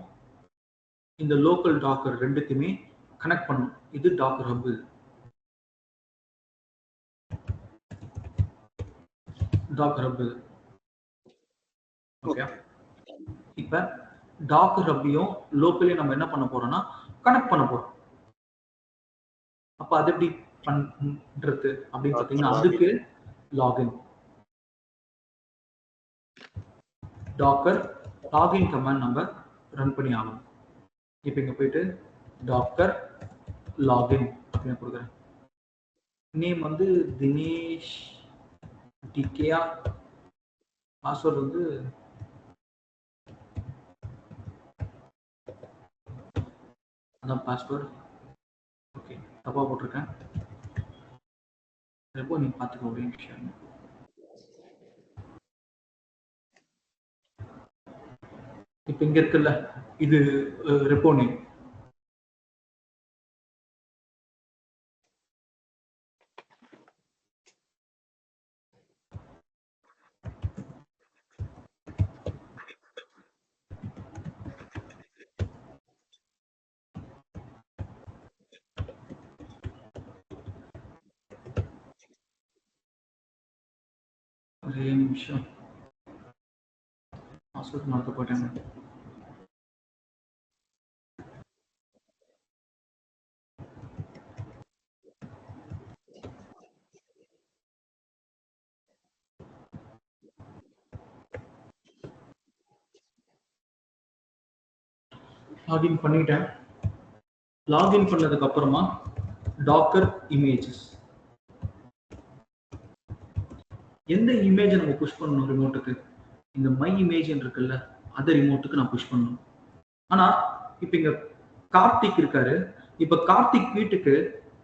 இந்த லோக்கல் டாக்கர் ரெண்டுக்குமே கனெக்ட் பண்ணணும். இது Docker hub. Docker hub okay. இப்ப டாக்கர் ஹப்பையும் லோக்கலையும் நம்ம என்ன பண்ண போறோம்னா கனெக்ட் பண்ண போறோம். அப்ப அது எப்படி பண்றது அப்படின்னு பாத்தீங்கன்னா, அதுக்கு லாகின் டாக்கர் லாகின் கமாண்ட் நம்ம ரன் பண்ணி ஆகணும். இப்போ இங்க போயிட்டு டாக்கர் லாகின் அப்படின்னு கொடுக்குறேன். நேம் வந்து தினேஷ் டிகேயா. பாஸ்வேர்டு வந்து அதான் பாஸ்வேர்டு. ஓகே, தப்பா போட்டிருக்கேன். எப்போ நீங்க பார்த்துக்க ஒரே விஷயம். இப்போ இங்க இருக்குல்ல, இது ரெப்போ நேம். ஒரே நிமிஷம், பாஸ்வேர்ட் மாற்ற போட்டேன். லாகின் பண்ணிட்டேன். லாகின் பண்ணதுக்கு அப்புறமா டாக்கர் இமேஜஸ், எந்த இமேஜை நம்ம புஷ் பண்ணணும் ரிமோட்டுக்கு, இந்த மை இமேஜ் இருக்குல்ல, அதை ரிமோட்டுக்கு நான் புஷ் பண்ணணும். ஆனா இப்ப இங்க கார்த்திக் இருக்காரு. இப்ப கார்த்திக் வீட்டுக்கு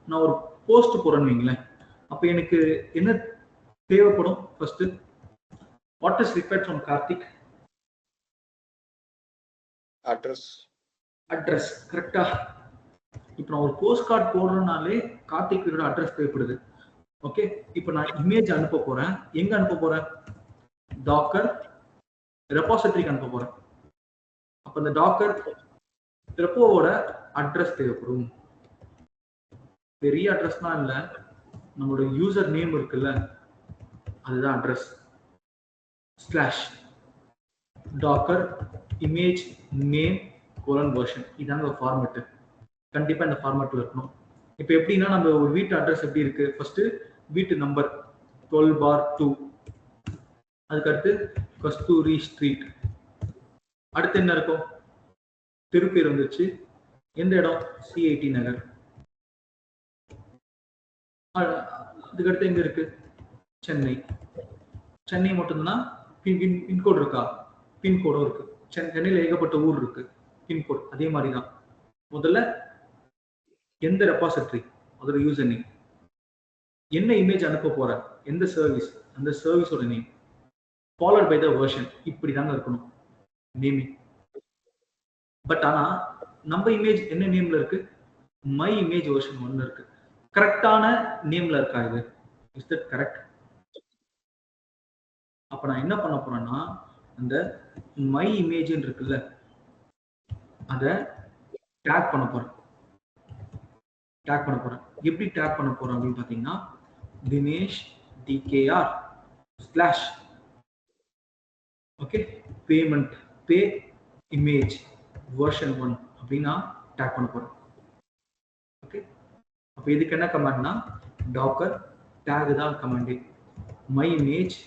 நான் ஒரு போஸ்ட் போறேன்னு வைங்களேன். அப்ப எனக்கு என்ன தேவைப்படும்? First what is required from Karthik? Address கரெக்டா? இப்போ நான் ஒரு போஸ்ட் கார்டு போடுறதுனாலே கார்த்திக் வீட்டோட அட்ரஸ் தேவைப்படுது. ஓகே, இப்போ நான் இமேஜ் அனுப்ப போறேன். எங்க அனுப்ப போறேன்? டாக்கர் ரெபாசிட்டரிக்கு அனுப்ப போறேன். அப்ப இந்த டாக்கர் ரெப்போவோட அட்ரஸ் தேவைப்படும். பெரிய அட்ரஸ்லாம் இல்லை, நம்மளோட யூசர் நேம் இருக்குல்ல, அதுதான் address. Slash Docker image name colon version, இதாங்க ஒரு ஃபார்மேட்டு. கண்டிப்பாக இந்த ஃபார்மேட்டில் இருக்கணும். இப்போ எப்படின்னா, நம்ம ஒரு வீட்டு அட்ரஸ் எப்படி இருக்கு, ஃபர்ஸ்ட் வீட்டு நம்பர் 12/2, அதுக்கடுத்து கஸ்தூரி ஸ்ட்ரீட், அடுத்து என்ன இருக்கும், தெரு பேர் வந்துருச்சு, எந்த இடம், CIT நகர். அதுக்கடுத்து எங்க இருக்கு, சென்னை. சென்னை மட்டும்தான் பின்கோடு இருக்கா, பின்கோடும் இருக்கு. சென்னையில் ஏகப்பட்ட ஊர் இருக்கு, பின்கோட் அதே மாதிரி தான். முதல்ல எந்த ரெபாசிட்டரி, அதோட யூசர் நேம், என்ன இமேஜ் அனுப்ப போற, எந்த சர்வீஸ், அந்த சர்வீஸோட name, followed by the version. இப்படி தாங்க இருக்கணும் நேமிங். பட் ஆனா நம்ம இமேஜ் என்ன நேம்ல இருக்கு, மை இமேஜ் வெர்ஷன் 1 இருக்கு. கரெக்டான நேம்ல இருக்கா இது, இஸ் தட் கரெக்ட்? அப்ப நான் என்ன பண்ண போறேன்னா, அந்த மை இமேஜ் இருக்குல்ல, அதை டேக் பண்ண போறேன். எப்படி டேக் பண்ண போறேன் அப்படின்னு பாத்தீங்கன்னா, Dinesh DKR slash okay payment pay image version 1 அப்படின்னா டேக் பண்ண போறேன். ஓகே, அப்போ இதுக்கு என்ன கமாண்ட்னா, டாக்கர் டேக் தான் command. My image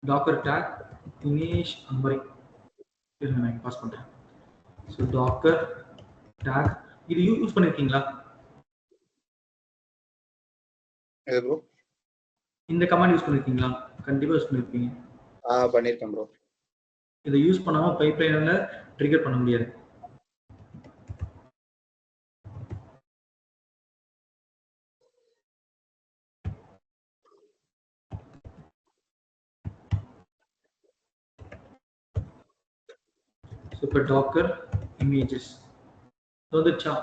Docker tag Dinesh அம்பரை. நான் பாஸ் பண்றேன். ஸோ டாக்கர் டேக், இது யூஸ் பண்ணிருக்கீங்களா? இந்த கமாண்ட் யூஸ் பண்ணிருக்கீங்களா? கண்டிப்பா யூஸ் பண்ணிருப்பீங்க. பண்ணிருக்கேன் ப்ரோ. இதை யூஸ் பண்ணாம பைப்லைன்ல ட்ரிகர் பண்ண முடியாது. இப்போ டாக்கர் இமேஜஸ் வந்துச்சா,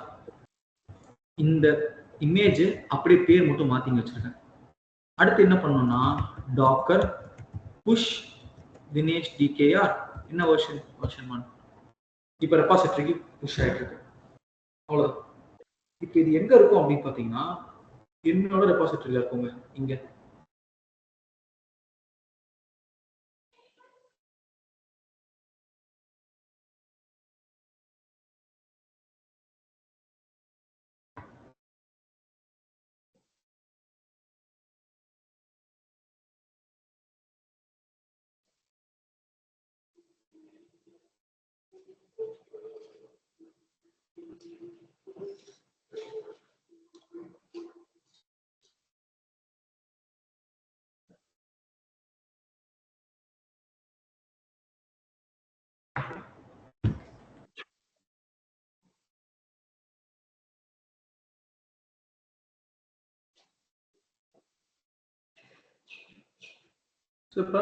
இந்த இமேஜ் அப்படியே பேர் மட்டும் மாத்தி வச்சிருக்கேன். அடுத்து என்ன பண்ணணும்னா, டாக்கர் புஷ் தினேஷ் DKR என்ன வெர்ஷன் 1. இப்போ ரெபாசிட்டரிக்கு புஷ் ஆயிட்டு இருக்கு. அவ்வளவுதான். இப்போ இது எங்க இருக்கும் அப்படின்னு பாத்தீங்கன்னா, என்னோட ரெபாசிட்டரியில இருக்குங்க, இங்க. ஸோ இப்போ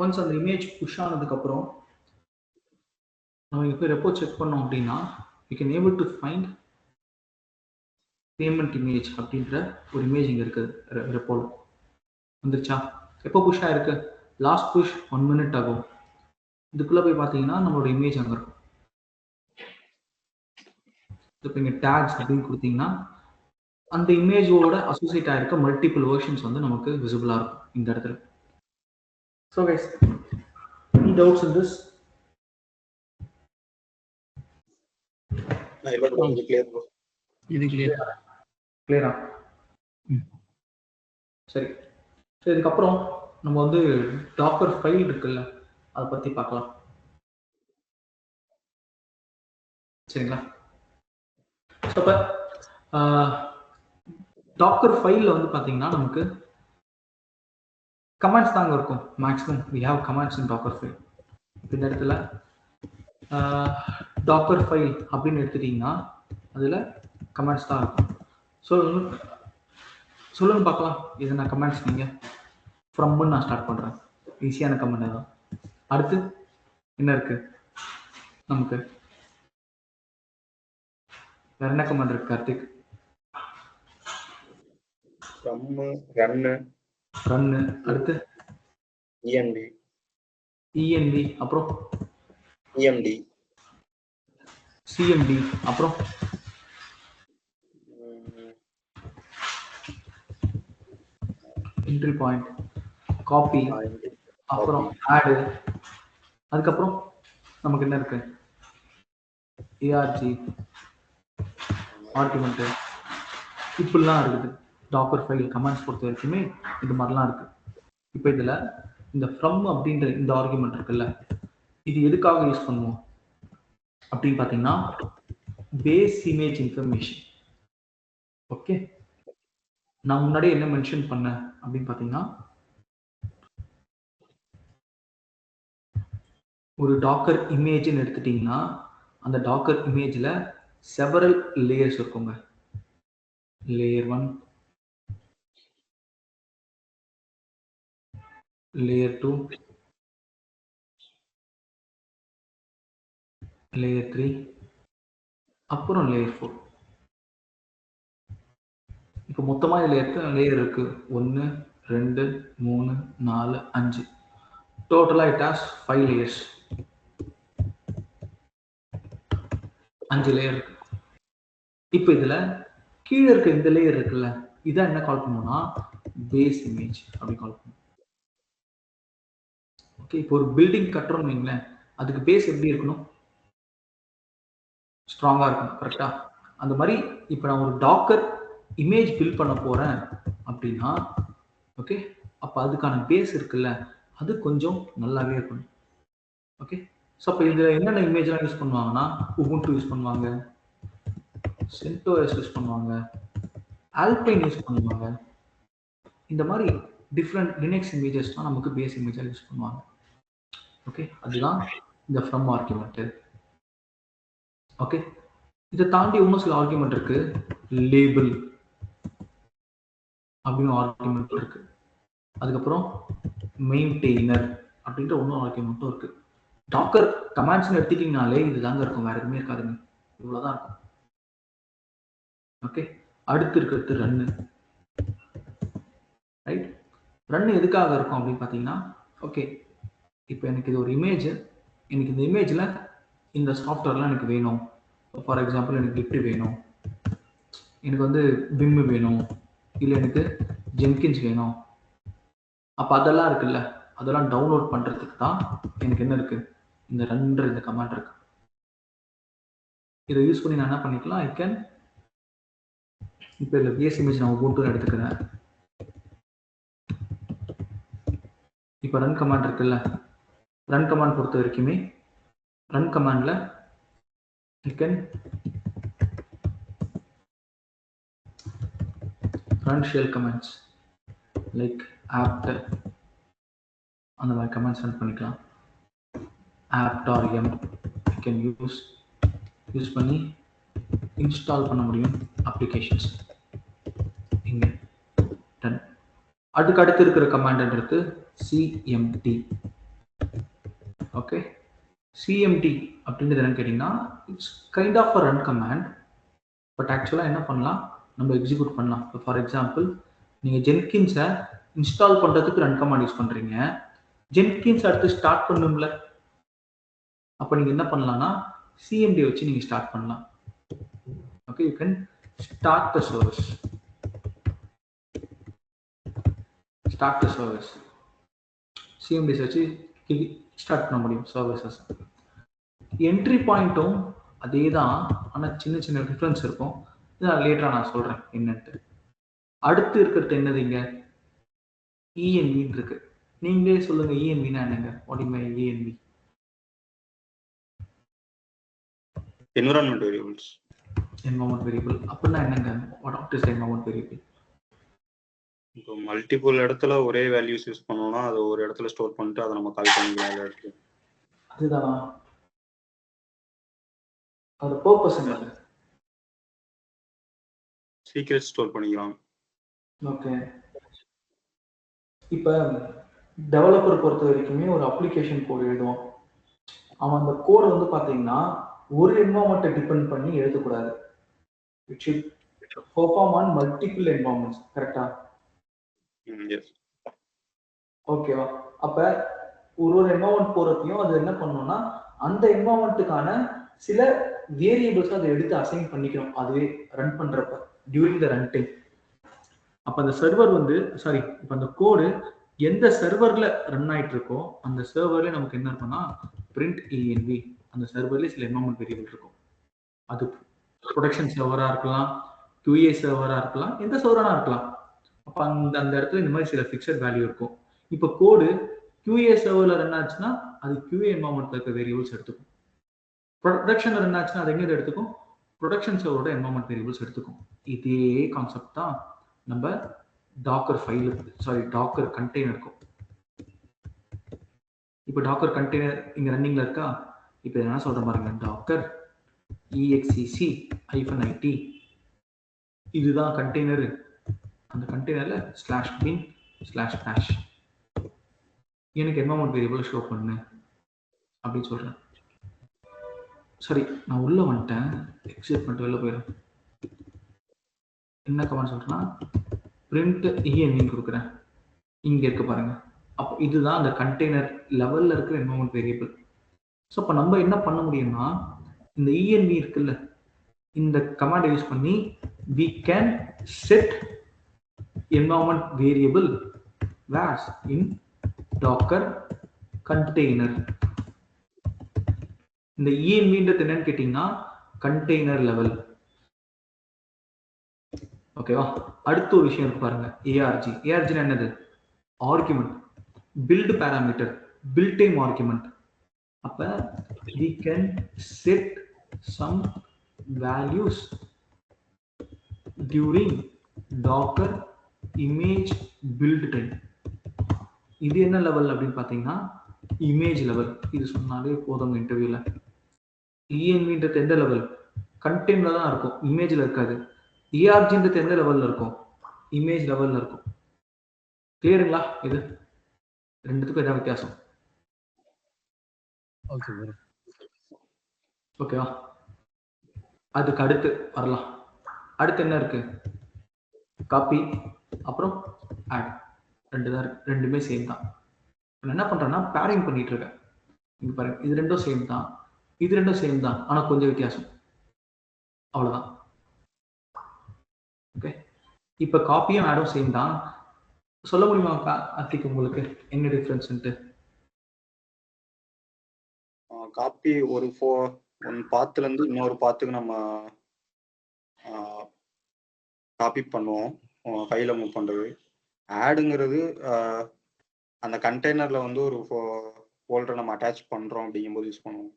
ஒன்ஸ் அந்த இமேஜ் புஷ் ஆனதுக்கப்புறம் நம்ம இப்போ ரெப்போ செக் பண்ணோம் அப்படின்னா, we can able to find payment image அப்படின்ற ஒரு இமேஜ் இங்கே இருக்குது ரெப்போல. வந்துருச்சா? எப்போ புஷ் ஆயிருக்கு, லாஸ்ட் புஷ் 1 minute ஆகும். இதுக்குள்ளே போய் பார்த்தீங்கன்னா நம்மளோட இமேஜ் அங்கே இருக்கும். இப்போ இங்கே டேக்ஸ் அப்படின்னு கொடுத்தீங்கன்னா, அந்த இமேஜோட அசோசியேட் ஆயிருக்க மல்டிபிள் வெர்ஷன்ஸ் வந்து நமக்கு விசிபிளாக இருக்கும் இந்த இடத்துல. So guys, any doubts in this? இது கிளியரா? சரி. ஸோ இதுக்கப்புறம் நம்ம வந்து டாக்கர் ஃபைல் இருக்குல்ல, அதை பற்றி பார்க்கலாம். சரிங்களா? ஸோ இப்போ டாக்கர் ஃபைலில் வந்து பார்த்தீங்கன்னா நமக்கு கமாண்ட்ஸ் தாங்க இருக்கும். Maximum we have commands in Docker file. இந்த இடத்துல டாக்கர் ஃபைல் அப்படின்னு எடுத்துட்டீங்கன்னா அதில் கமாண்ட்ஸ் தான் இருக்கும். ஸோ சொல்லுங்க பார்க்கலாம், இது நான் கமெண்ட்ஸ் நீங்கள் ஃப்ரம்னு நான் ஸ்டார்ட் பண்ணுறேன். ஈஸியான கமெண்ட் தான். அடுத்து என்ன இருக்கு நமக்கு, வேற என்ன கமெண்ட் இருக்கு கார்த்திக்? ரன்னு, அடுத்து ENV, அப்புறம் EMD, சிஎம்டி, அப்புறம் என்ட்ரி பாயிண்ட், காப்பி, அப்புறம் ஆடு, அதுக்கப்புறம் நமக்கு என்ன இருக்கு, ஏஆர்ஜி, ஆர்குமெண்ட், இப்படிலாம் இருக்குது. டாக்கர் ஃபைல் கமாண்ட்ஸ் பொறுத்த வரைக்குமே இது மாதிரிலாம் இருக்கு. இப்போ இதில் இந்த ஃப்ரம் அப்படின்ற இந்த ஆர்குமெண்ட் இருக்குல்ல, இது எதுக்காக யூஸ் பண்ணுவோம் அப்படின்னு பார்த்தீங்கன்னா பேஸ் இமேஜ் இன்ஃபர்மேஷன். ஓகே, நான் முன்னாடி என்ன மென்ஷன் பண்ணேன் அப்படின்னு பார்த்தீங்கன்னா, ஒரு டாக்கர் இமேஜ்னு எடுத்துட்டீங்கன்னா அந்த டாக்கர் இமேஜில் செவரல் லேயர்ஸ் இருக்குங்க. லேயர் 1, லேயர் 2, லேயர் 3, அப்புறம் லேயர் 4. இப்போ மொத்தமாக இதில் எத்தனை லேயர் இருக்கு? 1, 2, 3, 4, 5. டோட்டலாக இட் ஹாஸ் 5 லேயர்ஸ். 5 லேயர் இருக்கு. இப்போ இதில் கீழே இருக்க இந்த லேயர் இருக்குல்ல, இதான் என்ன கால் பண்ணுவோம்னா பேஸ் இமேஜ் அப்படி கால் பண்ணுவோம். ஓகே, இப்போ ஒரு பில்டிங் கட்டுறோம்னு வைங்களேன், அதுக்கு பேஸ் எப்படி இருக்கணும்? ஸ்ட்ராங்காக இருக்கும், கரெக்டா? அந்த மாதிரி இப்போ நான் ஒரு டாக்கர் இமேஜ் பில்ட் பண்ண போறேன் அப்படின்னா, ஓகே, அப்போ அதுக்கான பேஸ் இருக்குல்ல, அது கொஞ்சம் நல்லாவே இருக்கணும். ஓகே, ஸோ அப்போ இதில் என்னென்ன இமேஜ்லாம் யூஸ் பண்ணுவாங்கன்னா, உபுண்டு யூஸ் பண்ணுவாங்க, சென்டோஸ் யூஸ் பண்ணுவாங்க, ஆல்பைன் யூஸ் பண்ணுவாங்க. இந்த மாதிரி டிஃப்ரெண்ட் லினக்ஸ் இமேஜஸ்லாம் நமக்கு பேஸ் இமேஜாக யூஸ் பண்ணுவாங்க. ஓகே, அதுதான் இந்த ஃப்ரம் ஆர்குமெண்ட். ஓகே, இதை தாண்டி இன்னும் சில ஆர்குமெண்ட் இருக்கு. லேபிள் அப்படின்னு ஆர்குமெண்ட் இருக்கு. அதுக்கப்புறம் மெயின்டெய்னர் அப்படின்ற ஒன்றும் ஆர்குமெண்ட்டும் இருக்கு. டாக்கர் கமாண்ட்ஸ்னு எடுத்துட்டீங்கனாலே இதுதாங்க இருக்கும், வேற எதுவுமே இருக்காதுங்க, இவ்வளோதான் இருக்கும். ஓகே, அடுத்து இருக்கிறது ரன்னு. ரைட், ரன் எதுக்காக இருக்கும் அப்படின்னு பார்த்தீங்கன்னா, ஓகே, இப்போ எனக்கு இது ஒரு இமேஜ், எனக்கு இந்த இமேஜில் இந்த சாஃப்ட்வேர்லாம் எனக்கு வேணும். ஃபார் எக்ஸாம்பிள் எனக்கு கிஃப்ட் வேணும், எனக்கு வந்து விம் வேணும், இல்லை எனக்கு ஜென்கின்ஸ் வேணும். அப்போ அதெல்லாம் இருக்குல்ல, அதெல்லாம் டவுன்லோட் பண்ணுறதுக்கு தான் எனக்கு என்ன இருக்குது, இந்த ரன்ன்ற இந்த கமாண்ட் இருக்கு. இதை யூஸ் பண்ணி நான் என்ன பண்ணிக்கலாம், ஐ கேன் இப்போ இதில் பேஸ் இமேஜ் நான் உபுண்டு எடுத்துக்கிறேன். இப்போ ரன் கமாண்ட் இருக்குல்ல, ரன் கமாண்ட் பொறுத்த வரைக்குமே ரன் கமாண்டில் you can run shell commands like apt, அந்த மாதிரி கமெண்ட்ஸ் ரன் பண்ணிக்கலாம். apt or m you can use பண்ணி இன்ஸ்டால் பண்ண முடியும் அப்ளிகேஷன்ஸ். இங்க டன். அதுக்கு அடுத்து இருக்கிற கமாண்ட்ன்றது cmd. ஓகே, cmd அப்படின்றது என்னன்னு கேட்டிங்கன்னா, it's kind of a run command, but ஆக்சுவலாக என்ன பண்ணலாம், நம்ம எக்ஸிக்யூட் பண்ணலாம். இப்போ ஃபார் எக்ஸாம்பிள் நீங்கள் ஜென்கின்ஸை இன்ஸ்டால் பண்ணுறதுக்கு ரன் கமாண்ட் யூஸ் பண்ணுறீங்க, ஜென்கின்ஸ் அடுத்து ஸ்டார்ட் பண்ணும்ல, அப்போ நீங்கள் என்ன பண்ணலாம்னா சிஎம்டி வச்சு நீங்கள் ஸ்டார்ட் பண்ணலாம். Okay, you can start the service. சிஎம்டிஸ் வச்சு ஸ்டார்ட் பண்ண முடியும் சர்வீசஸ். என்ட்ரி பாயிண்ட்டும் அதே தான், ஆனால் சின்ன சின்ன டிஃப்ரென்ஸ் இருக்கும். இதான் லேட்டராக நான் சொல்கிறேன் என்னன்ட்டு. அடுத்து இருக்கிறது என்னது, இங்கே இஎன்வின்னு இருக்கு. நீங்களே சொல்லுங்க, இஎன்வினா என்னங்க? What is my ENV? Environment variables. Environment variable அப்படின்னா என்னங்க? What is environment variable? இப்போ மல்டிபிள் இடத்துல ஒரே வேல்யூஸ் யூஸ் பண்ணோம்னா அது ஒரு இடத்துல ஸ்டோர் பண்ணிட்டு அதை நம்ம கால் பண்ணிக்கலாம் எல்லா இடத்துலையும். அதுதான் அது பர்பஸ் என்னது? சீக்ரெட் ஸ்டோர் பண்ணிக்கலாம். ஓகே, இப்போ டெவலப்பர் பொறுத்த வரைக்குமே ஒரு அப்ளிகேஷன் கோட் எழுதுவான். அவன் அந்த கோடை வந்து பார்த்தீங்கன்னா ஒரு என்வரான்மெண்ட்டை டிபெண்ட் பண்ணி எழுதக்கூடாது. It should perform on multiple என்வரான்மெண்ட்ஸ், கரெக்டா? எஸ். ஓகேவா? அப்போ ஒரு என்வரான்மெண்ட் போகிறதையும் அது என்ன பண்ணணும்னா அந்த என்வரான்மெண்ட்டுக்கான சில வேரியபிள்ஸ் அதை எடுத்து அசைன் பண்ணிக்கணும் அதுவே ரன் பண்றப்ப டியூரிங் த ரன் டைம். அப்ப அந்த சர்வர் வந்து சாரி இப்ப அந்த கோடு எந்த சர்வர்ல ரன் ஆயிட்டு இருக்கோ அந்த சர்வர்ல நமக்கு என்ன இருக்கும்னா பிரிண்ட் env, அந்த சர்வர்ல சில என்வரன்மெண்ட் வேரியபிள் இருக்கும். அது ப்ரொடக்ஷன் சர்வரா இருக்கலாம், QA சர்வரா இருக்கலாம், எந்த சர்வரா இருக்கலாம். அப்ப அந்த இடத்துல இந்த மாதிரி சில ஃபிக்ஸட் வேல்யூ இருக்கும். இப்ப கோடு QA சர்வர்ல ரன் ஆச்சுன்னா அது QA என்வரன்மெண்ட்ல இருக்க வேரியபிள்ஸ் எடுத்துக்கும். ப்ரொடக்ஷன்ல ரன் ஆச்சுன்னா அது எங்க எடுத்துக்கும், ப்ரொடக்ஷன் சர்வரோட என்வரன்மெண்ட் வேரியபிள்ஸ் எடுத்துக்கும். இதே கான்செப்ட் தான் நம்ம டாக்கர் ஃபைல் டாக்கர் கண்டெய்னருக்கும். இப்போ டாக்கர் கண்டெய்னர் இங்க ரன்னிங்ல இருக்கா. இப்போ என்ன சொல்ற பாருங்க, டாக்கர் exec-it, இதுதான் கண்டெய்னர். அந்த கண்டெய்னர்ல /bin/bash எனக்கு என்வரன்மெண்ட் வேரியபிள் ஷோ பண்ணு அப்படின்னு சொல்றேன். சரி, நான் உள்ள வந்துட்டேன், எக்ஸிட் பண்ணிட்டு வெளில போயிடும். என்ன கமெண்ட் சொல்றேன்னா print env கொடுக்குறேன். இங்க இருக்கு பாருங்க. அப்போ இதுதான் அந்த கண்டெய்னர் லெவல்ல இருக்கிற என்வரன்மெண்ட் வேரியபிள். ஸோ அப்போ நம்ம என்ன பண்ண முடியும்னா இந்த env இருக்குல்ல, இந்த கமாண்ட் யூஸ் பண்ணி we can set environment variable was in docker container. இந்த envன்றது என்னன்னு கேட்டீங்கன்னா கண்டெய்னர் லெவல். ஓகேவா? அடுத்த ஒரு விஷயம் இருக்கு பாருங்க, arg என்னது, argument, build parameter, build time argument. அப்ப we can set some values during docker image build time. இது என்ன லெவல் அப்படின்னு பாத்தீங்கன்னா இமேஜ் லெவல். இது சொன்னாலே போதும் இன்டர்வியூல. envன்றது எந்த லெவல், கண்டெய்னர்ல தான் இருக்கும், இமேஜ்ல இருக்காது. argன்றது எந்த லெவல்ல இருக்கும், இமேஜ் லெவல்ல இருக்கும். கிளியருங்களா? இது ரெண்டுத்துக்கும் ஏதாவது வித்தியாசம்? ஓகேவா? அதுக்கு அடுத்து வரலாம். அடுத்து என்ன இருக்கு, காப்பி அப்புறம் ஆட், ரெண்டு தான் இருக்கு. ரெண்டுமே சேம் தான். நான் என்ன பண்றேன்னா பேரிங் பண்ணிட்டு இருக்கேன். இங்க பாருங்க, இது ரெண்டும் சேம் தான், இது ரெண்டும் சேம் தான், ஆனா கொஞ்சம் வித்தியாசம், அவ்வளவுதான். ஓகே, இப்ப காப்பியும் ஆடும் சேம் தான். சொல்ல முடியுமா கார்த்திக் உங்களுக்கு என்ன டிஃபரன்ஸ்ன்ட்டு? காப்பி ஒரு ஒன் பாத்துல இருந்து இன்னொரு பாத்துக்கு நம்ம காப்பி பண்ணுவோம், ஃபைல மூவ் பண்றது. ஆடுங்கிறது அந்த கண்டெய்னர்ல வந்து ஒரு ஃபோல்டர் நம்ம அட்டாச் பண்றோம் அப்படிங்கும்போது யூஸ் பண்ணுவோம்.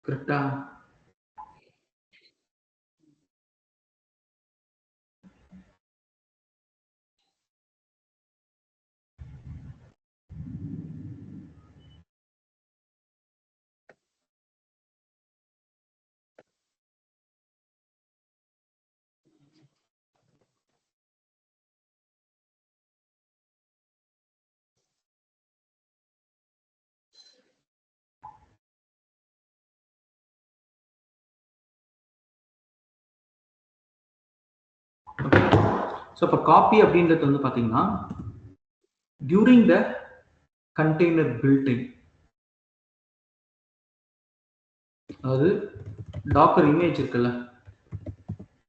கரெக்டா? ஸோ இப்போ காப்பி அப்படின்றது வந்து பார்த்தீங்கன்னா டியூரிங் த கண்டெய்னர் பில்டிங், அதாவது டாக்கர் இமேஜ் இருக்குல்ல,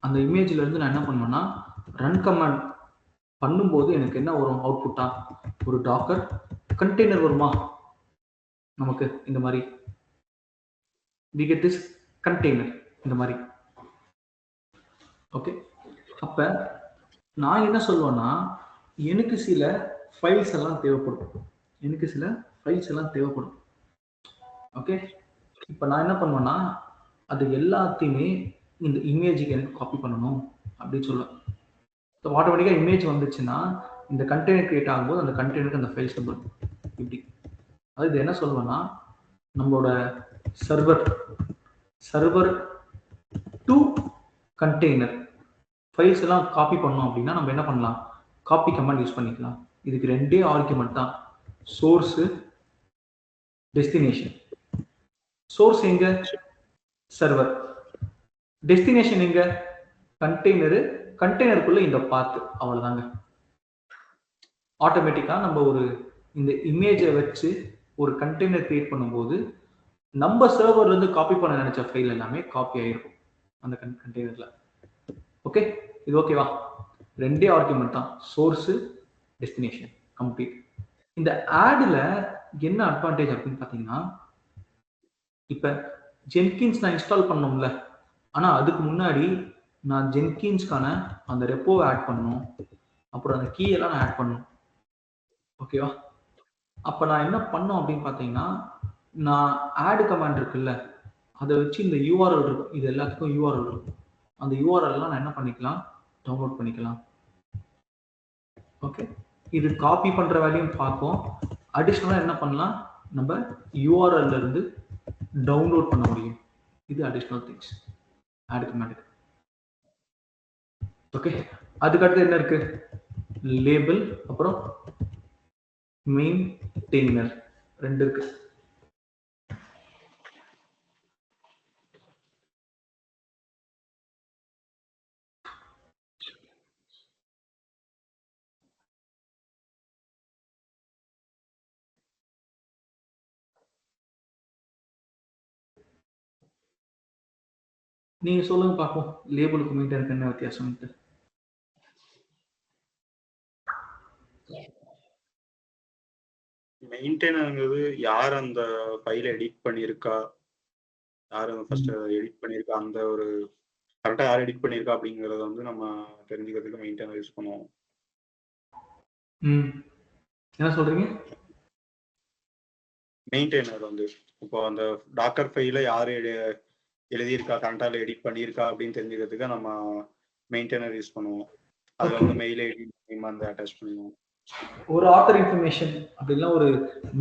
அந்த இமேஜ்ல இருந்து நான் என்ன பண்ணுவேன்னா ரன் கமாண்ட் பண்ணும்போது எனக்கு என்ன வரும் அவுட்புட்டா, ஒரு டாக்கர் கண்டெய்னர் வருமா நமக்கு. இந்த மாதிரி we get this container இந்த மாதிரி. ஓகே, அப்ப நான் என்ன சொல்லுவேன்னா எனக்கு சில ஃபைல்ஸ் எல்லாம் தேவைப்படும். ஓகே, இப்போ நான் என்ன பண்ணுவேன்னா அது எல்லாத்தையுமே இந்த இமேஜுக்கு எனக்கு காப்பி பண்ணணும் அப்படின்னு சொல்லுவேன். ஸோ ஆட்டோமேட்டிக்காக இமேஜ் வந்துச்சுன்னா இந்த கண்டெய்னர் கிரியேட் ஆகும்போது அந்த கண்டெய்னருக்கு அந்த ஃபைல்ஸ் நம்பர் இப்படி. அது இது என்ன சொல்லுவேன்னா நம்மளோட சர்வர் டு கண்டெய்னர் ஃபைல்ஸ் எல்லாம் காப்பி பண்ணோம் அப்படின்னா நம்ம என்ன பண்ணலாம், காப்பி கமாண்ட் யூஸ் பண்ணிக்கலாம். இதுக்கு ரெண்டே ஆர்குமெண்ட் தான், சோர்ஸ், டெஸ்டினேஷன். சோர்ஸ் எங்க, சர்வர். டெஸ்டினேஷன் எங்க, கண்டெய்னருக்குள்ள இந்த பாத். அவ்வளவுதாங்க. ஆட்டோமேட்டிக்காக நம்ம ஒரு இந்த இமேஜை வச்சு ஒரு கண்டெய்னர் கிரியேட் பண்ணும்போது நம்ம சர்வர்லேருந்து காப்பி பண்ண நினைச்ச ஃபைல் எல்லாமே காப்பி ஆகிருக்கும் அந்த கண்டெய்னரில். ஓகே, இது ஓகேவா? ரெண்டே ஆர்குமெண்ட் தான், சோர்ஸு டெஸ்டினேஷன், கம்ப்ளீட். இந்த ஆடில் என்ன அட்வான்டேஜ் அப்படின்னு பார்த்தீங்கன்னா, இப்போ ஜென்கின்ஸ் நான் இன்ஸ்டால் பண்ணோம்ல, ஆனால் அதுக்கு முன்னாடி நான் ஜென்கின்ஸ்க்கான அந்த ரெப்போவை ஆட் பண்ணணும், அப்புறம் அந்த கீ எல்லாம் நான் ஆட் பண்ணணும். ஓகேவா? அப்போ நான் என்ன பண்ணோம் அப்படின்னு பார்த்தீங்கன்னா, நான் ஆட் கமாண்ட் இருக்குல்ல, அதை வச்சு இந்த யூஆர்எல் இருக்கும், இது எல்லாத்துக்கும் யூஆர்எல் இருக்கும், அந்த யூஆர்எல்லாம் நான் என்ன பண்ணிக்கலாம், டவுன்லோட் பண்ணிக்கலாம். ஓகே, இது காப்பி பண்ணுற வேலையும் பார்ப்போம். அடிஷ்னலாக என்ன பண்ணலாம், நம்ம யூஆர்எல்ல இருந்து டவுன்லோட் பண்ண முடியும். இது additional things add command. Okay, அதுக்கடுத்து என்ன இருக்கு, லேபிள் அப்புறம் மெயின்டெய்னர் ரெண்டு இருக்கு. நீங்க சொல்லுங்க பார்ப்போம், லேபிளுக்கு மெயின்டெய்னருக்கு என்ன வித்தியாசம்? மெயின்டைனருங்கிறது யார் அந்த ஃபைலை எடிட் பண்ணியிருக்கா, யார் அந்த ஃபர்ஸ்ட் எடிட் பண்ணியிருக்கா, அந்த ஒரு கரெக்டாக யார் எடிட் பண்ணியிருக்கா அப்படிங்கிறத வந்து நம்ம தெரிஞ்சுக்கிறதுக்கு மெயின்டைனர் யூஸ் பண்ணுவோம். என்ன சொல்றீங்க? மெயின்டைனர் வந்து இப்போ அந்த டாக்கர் ஃபைலை யார் எழுதியிருக்கா, கரெக்டாக எடிட் பண்ணியிருக்கா அப்படின்னு தெரிஞ்சுக்கிறதுக்கு நம்ம மெயின்டைனர் யூஸ் பண்ணுவோம். அதில் வந்து மெயில் ஐடி அந்த அட்டாச் பண்ணுவோம். ஒரு ஆத்தர் இன்ஃபர்மேஷன் அப்படின்னா ஒரு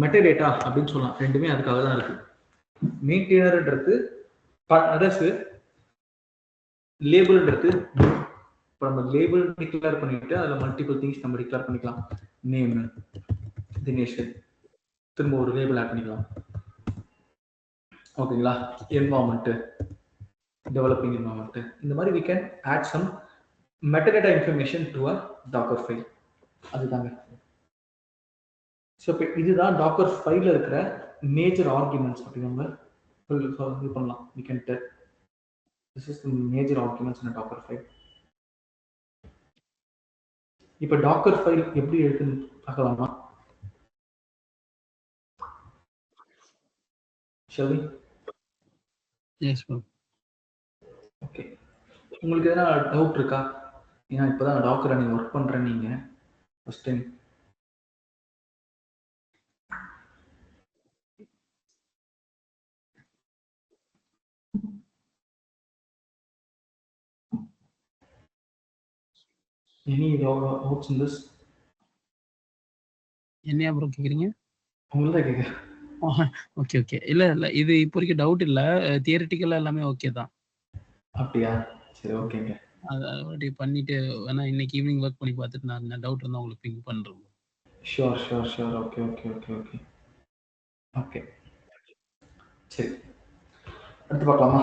மெட்டடேட்டா அப்படின்னு சொல்லலாம், ரெண்டுமே அதுக்காக தான் இருக்கு. மெயின்டெய்னர்ன்றது அட்ரஸ், லேபிள்ன்றது இப்போ நம்ம லேபிள் டிக்ளேர் பண்ணிட்டு அதில் மல்டிபிள் திங்ஸ் நம்ம டிக்ளேர் பண்ணிக்கலாம். நேம், தினேஷ், திரும்ப ஒரு லேபிள் ஆட் பண்ணிக்கலாம். ஓகேங்களா? என்வாரன்மெண்ட், டெவலப்பிங் என்வாரன்மெண்ட், இந்த மாதிரி we can add some metadata information to a docker file. அதுதாங்க. ஸோ இப்போ இதுதான் டாக்கர் ஃபைலில் இருக்கிற மேஜர் ஆர்குமெண்ட்ஸ் அப்படி நம்ம இது பண்ணலாம். we can tell this is the major arguments in a docker file. இப்போ டாக்கர் ஃபைல் எப்படி இருக்குன்னு பார்க்கலாமா? shall we? Yes bro. Okay, உங்களுக்கு எதனா டவுட் இருக்கா? ஏன்னா இப்போதான் டாக்கரை நீங்கள் ஒர்க் பண்ணுறேன், நீங்கள் first time. Any doubts in this? என்னையா ப்ரோ கேக்குறீங்க? உங்களுக்கு தான் கேட்குறேன். Okay okay. இல்ல இது இப்போ வரைக்கும் டவுட் இல்ல. தியரிட்டிக்கலா எல்லாமே ஓகே தான். அப்படியா? சரி, ஓகேங்க. அதை பண்ணிட்டு வேணா இன்னைக்கு ஈவினிங் ஒர்க் பண்ணி பார்த்துட்டு நான் டவுட் இருந்தால் உங்களுக்கு பிங் பண்ணுறேன். Sure. Okay okay okay okay okay சரி, அடுத்து பார்க்கலாமா?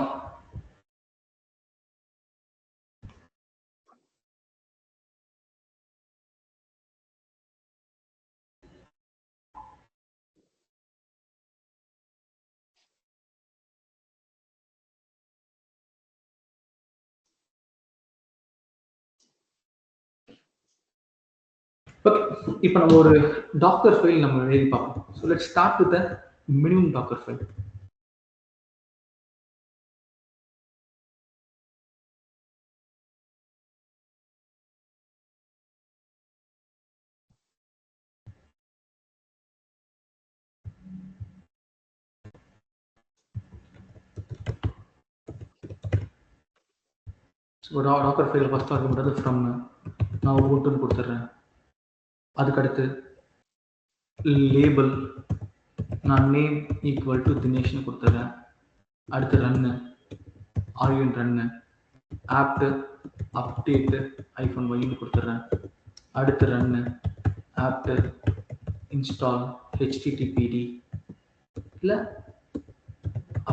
ஓகே, இப்போ நம்ம ஒரு டாக்கர் ஃபைல் நம்ம எழுதி பார்ப்போம். So let's start with the minimum Docker file. So Docker file first argument from நான் உபுண்டுன்னு கொடுத்துட்றேன். அதுக்கடுத்து லேபிள் நான் நேம் ஈக்குவல் டு தினேஷ்னு கொடுத்துட்றேன். அடுத்து ரன்னு, ஆர்யூன் ரன்னு, ஆப்ட் அப்டேட்டு -y கொடுத்துட்றேன். அடுத்து ரன்னு, ஆப்ட் இன்ஸ்டால் httpd இல்லை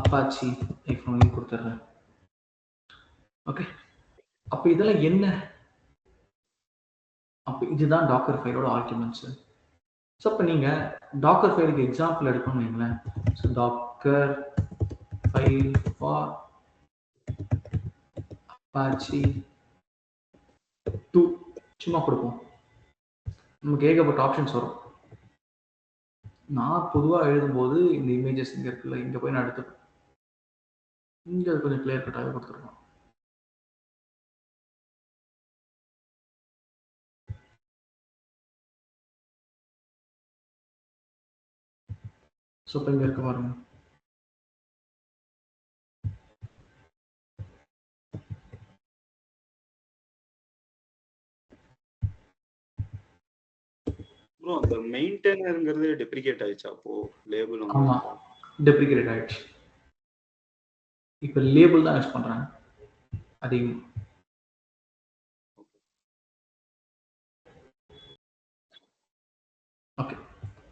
அப்பாச்சி -y கொடுத்துட்றேன். ஓகே, அப்போ இதெல்லாம் என்ன? அப்போ இதுதான் டாக்கர் ஃபைலோட ஆர்குமெண்ட்ஸ். ஸோ இப்போ நீங்கள் டாக்கர் ஃபைலுக்கு எக்ஸாம்பிள் எடுக்கணும்னு வைங்களேன். So Docker file for Apache 2 சும்மா கொடுப்போம். நமக்கு ஏகப்பட்ட ஆப்ஷன்ஸ் வரும். நான் பொதுவாக எழுதும்போது இந்த இமேஜஸ் இங்கே இருக்குல்ல, இங்கே போய் நான் எடுத்துப்பேன். இங்கே கொஞ்சம் கிளியர் கட்டாகவே கொடுத்துருக்கோம். ஸோ இப்போ இங்கே இருக்க பாருங்க. ப்ரோ அந்த மெயின்டெய்னர்ங்கிறது டெப்ரிகேட் ஆயிடுச்சா? அப்போ லேபிள் ஆமா, டெப்ரிகேட் ஆயிடுச்சு. இப்போ லேபிள் தான் யூஸ் பண்றாங்க அதிகம். ஓகே,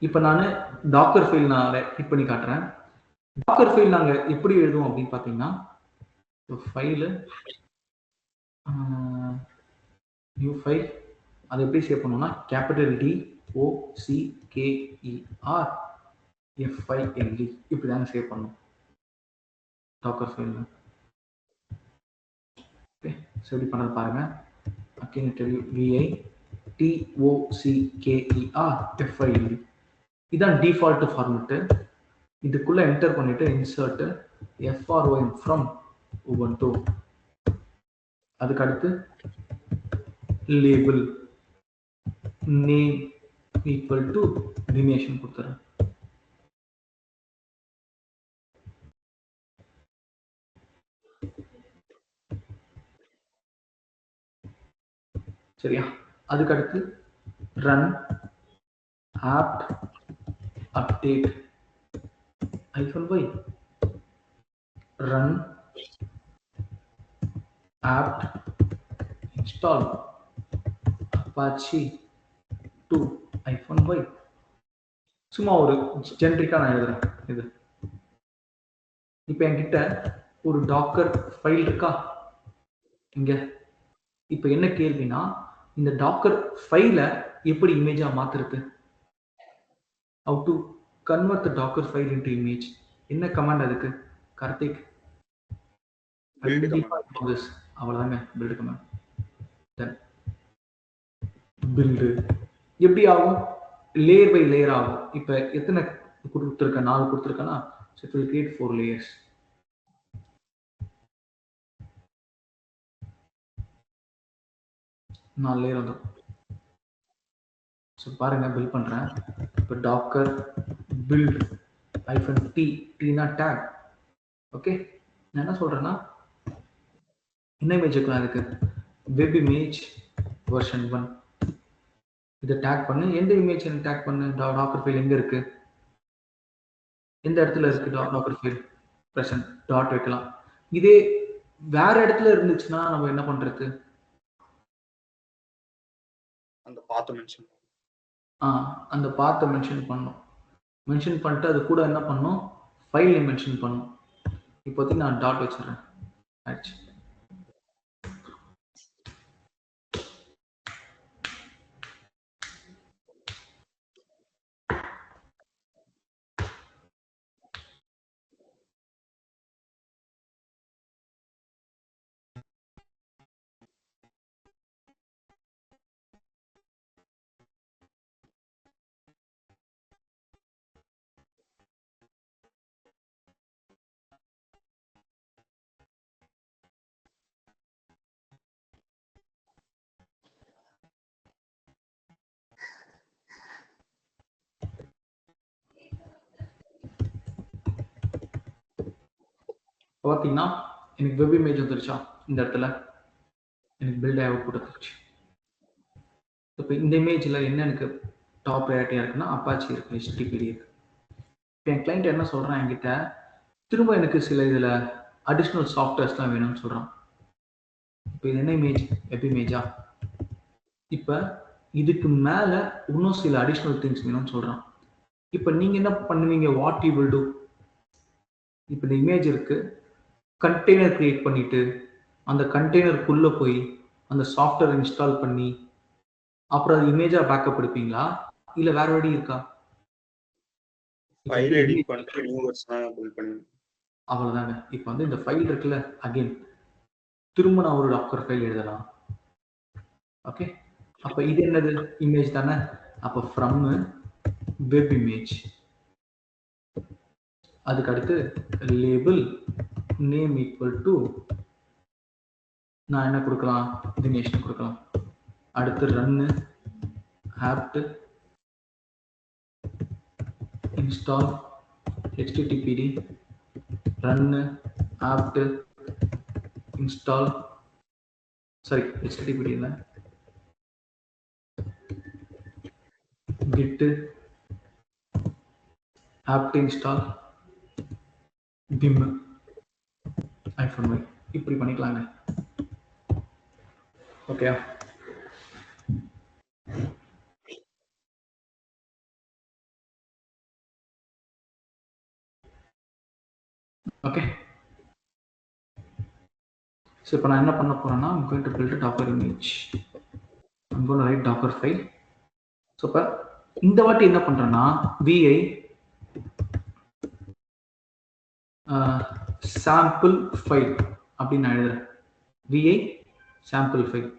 இப்போ நான் டாக்கர் ஃபைல் நான் கிளிக் பண்ணி காட்டுறேன். டாக்கர் ஃபைல் நாங்கள் எப்படி எழுதுவோம் அப்படின்னு பார்த்தீங்கன்னா, ஃபைலு நியூ ஃபைல் அதை எப்படி சேவ் பண்ணணும்னா கேபிட்டல் DOCKER இப்படி தாங்க சேவ் பண்ணணும் டாக்கர் ஃபைல். ஓகே, ஸோ எப்படி பண்ணுறது பாருங்க. அகெயின் VITOCKERFILE இதுதான் டிஃபால்ட் ஃபார்மெட்டு. இதுக்குள்ள என்டர் பண்ணிட்டு இன்சர்ட் FROM ஃப்ரம் Ubuntu, அதுக்கு அடுத்து லேபிள் நேம் ஈக்குவல் டு டினேஷன் கொடுத்துறேன். சரியா? அதுக்கு அடுத்து run apt update -y run apt install apache 2 -y. சும்மா ஒரு ஜென்ரிக்கா நான் எழுதுறேன். இது இப்போ என்கிட்ட ஒரு டாக்கர் ஃபைல் இருக்கா இங்க. இப்போ என்ன கேள்வினா, இந்த டாக்கர் ஃபைலை எப்படி இமேஜா மாத்துறது? how to convert the docker file into image? என்ன கமாண்ட் அதுக்கு? Karthik, build command. அவ்வளவுதாங்க, build command. then build எப்படி ஆகும்? லேயர் பை லேயர் ஆகும். இப்போ எத்தனை கொடுத்துருக்கேன்? 4 கொடுத்துருக்கேன்னா, so it will create 4 layers. நான் லேயர் வந்து ஸோ பாருங்க பில்ட் பண்றேன். இப்போ டாக்கர் பில்ட் -t னா டேக். ஓகே, நான் என்ன சொல்றேன்னா, என்ன இமேஜ் இருக்கலாம் அதுக்கு? வெப் இமேஜ் வெர்ஷன் 1 இதை டேக் பண்ணு. எந்த இமேஜ் டேக் பண்ணு? டாக்கர் ஃபைல் எங்க இருக்கு? எந்த இடத்துல இருக்கு டாக்கர் ஃபைல்? பிரசன்ட் டாட் வைக்கலாம். இதே வேற இடத்துல இருந்துச்சுன்னா நம்ம என்ன பண்றது? அந்த பாத் மென்ஷன் அந்த பாத்தை மென்ஷன் பண்ணணும். மென்ஷன் பண்ணிட்டு அது கூட என்ன பண்ணணும்? ஃபைல் மென்ஷன் பண்ணணும். இப்போதைக்கு நான் டாட் வச்சிடறேன். ஆயிடுச்சு. பார்த்தீங்கன்னா எனக்கு வெப் இமேஜ் வந்துருச்சா? இந்த இடத்துல எனக்கு பில்ட் அவுட் கொடுத்துருச்சு. இப்போ இந்த இமேஜில் என்ன எனக்கு டாப் ப்ரையாரிட்டியாக இருக்குன்னா அப்பாச்சி இருக்கு, HTTPD இருக்கு. இப்போ என் கிளைண்ட் என்ன சொல்கிறான் என்கிட்ட, திரும்ப எனக்கு சில இதில் அடிஷ்னல் சாஃப்ட்வேர்ஸ்லாம் வேணும்னு சொல்கிறான். இப்போ இது என்ன இமேஜ்? வெப் இமேஜா? இப்போ இதுக்கு மேலே இன்னும் சில அடிஷ்னல் திங்ஸ் வேணும்னு சொல்கிறான். இப்போ நீங்கள் என்ன பண்ணுவீங்க? What you will do? இப்போ இந்த இமேஜ் இருக்கு, கண்டெய்னர் கிரியேட் பண்ணிட்டு அந்த கண்டெய்னருக்குள்ளே போய் அந்த சாஃப்ட்வேர் இன்ஸ்டால் பண்ணி அப்புறம் அது இமேஜா பேக்கப் எடுப்பீங்களா இல்ல வேற வழி இருக்கா? ஃபைல் எடிட் பண்ணிட்டு நியூ வெர்ஷனா பில்ட் பண்ணி அவ்வளவுதாங்க. இப்போ வந்து இந்த ஃபைல் இருக்குல்ல, அகைன் திரும்ப நான் ஒரு டாக்கர் ஃபைல் எழுதலாம். ஓகே, அப்ப இது என்னது? இமேஜ் தானே. அப்ப ஃப்ரம் வெப் இமேஜ், அதுக்கு அடுத்து லேபிள் நேம் ஈக்குவல் டு நான் என்ன கொடுக்கலாம்? தினேஷ்னு கொடுக்கலாம். அடுத்து run apt install httpd run apt install sorry httpd இல்ல git apt install vim -y இப்படி பண்ணிக்கலாங்க. Okay, okay. ஸோ இப்போ நான் என்ன பண்ண போறேன்னா I'm going to build a docker image. I'm going to write docker file. So இப்போ இந்த வாட்டி என்ன பண்றேன்னா vi sample file அப்படின்னு நான் எழுதுறேன். vi sample file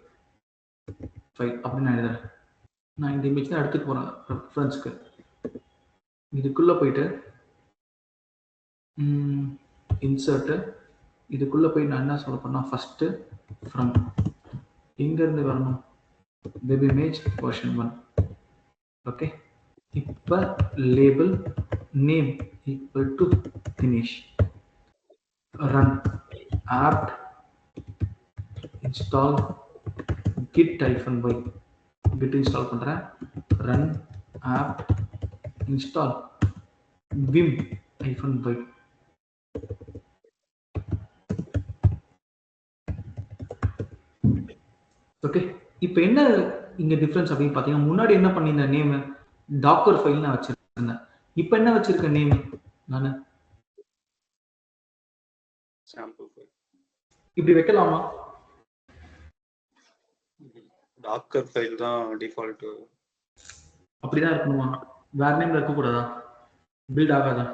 அப்படின்னு நான் எழுதுறேன். நான் இந்த இமேஜ் தான் எடுத்துட்டு போறேன் ரெஃபரன்ஸ்க்கு. இதுக்குள்ள போயிட்டு இன்சர்ட், இதுக்குள்ள போய் நான் என்ன சொல்ல போறேன்னா ஃபர்ஸ்ட் ஃப்ரம் எங்க இருந்து வரணும்? Web image version 1. ஓகே, இப்போ label name equal to Dinesh, run apt install git -y, git install பண்றேன். run apt install vim -y. Okay, இப்போ என்ன இங்க டிஃபரன்ஸ் அப்படின்னு பாத்தீங்கன்னா முன்னாடி என்ன பண்ணியிருந்த நேம் டாக்கர் ஃபைல் நான் வச்சிருந்தேன். இப்போ என்ன வச்சிருக்கேன் நேம் நானு? Sample file. இப்படி வைக்கலாமா? டாக்கர் ஃபைல் தான் டிஃபால்ட். அப்படிதான் இருக்கணுமா? வேற நேம்ல இருக்க கூடாதா? பில்ட் ஆகாதா?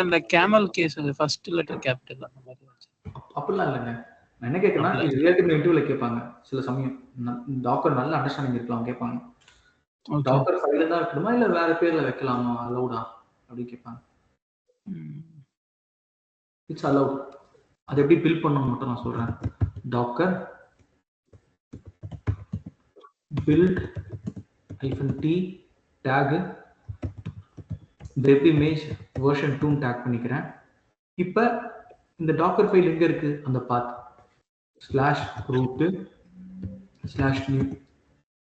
இந்த camel case first letter capital அந்த மாதிரி அப்படிலாம் இல்லைங்க. நான் என்ன கேட்கறேன்னா இது ரிலேட்டிவ் இன்டர்வியூல கேட்பாங்க சில சமயம். டாக்கர் நல்ல அண்டர்ஸ்டாண்டிங் இருக்கலாம் கேட்பாங்க. டாக்கர் ஃபைல் தான் இருக்கணுமா இல்ல வேற பேர்ல வைக்கலாமா? அலௌடா அப்படி கேட்பாங்க. It's allowed. அது எப்படி பில்ட் பண்ணணும் மட்டும் நான் சொல்றேன். Docker build -t tag web image version 2 tag பண்ணிக்கிறேன். இப்போ இந்த டாக்கர் ஃபைல் எங்க இருக்கு? அந்த பாத் /root/new.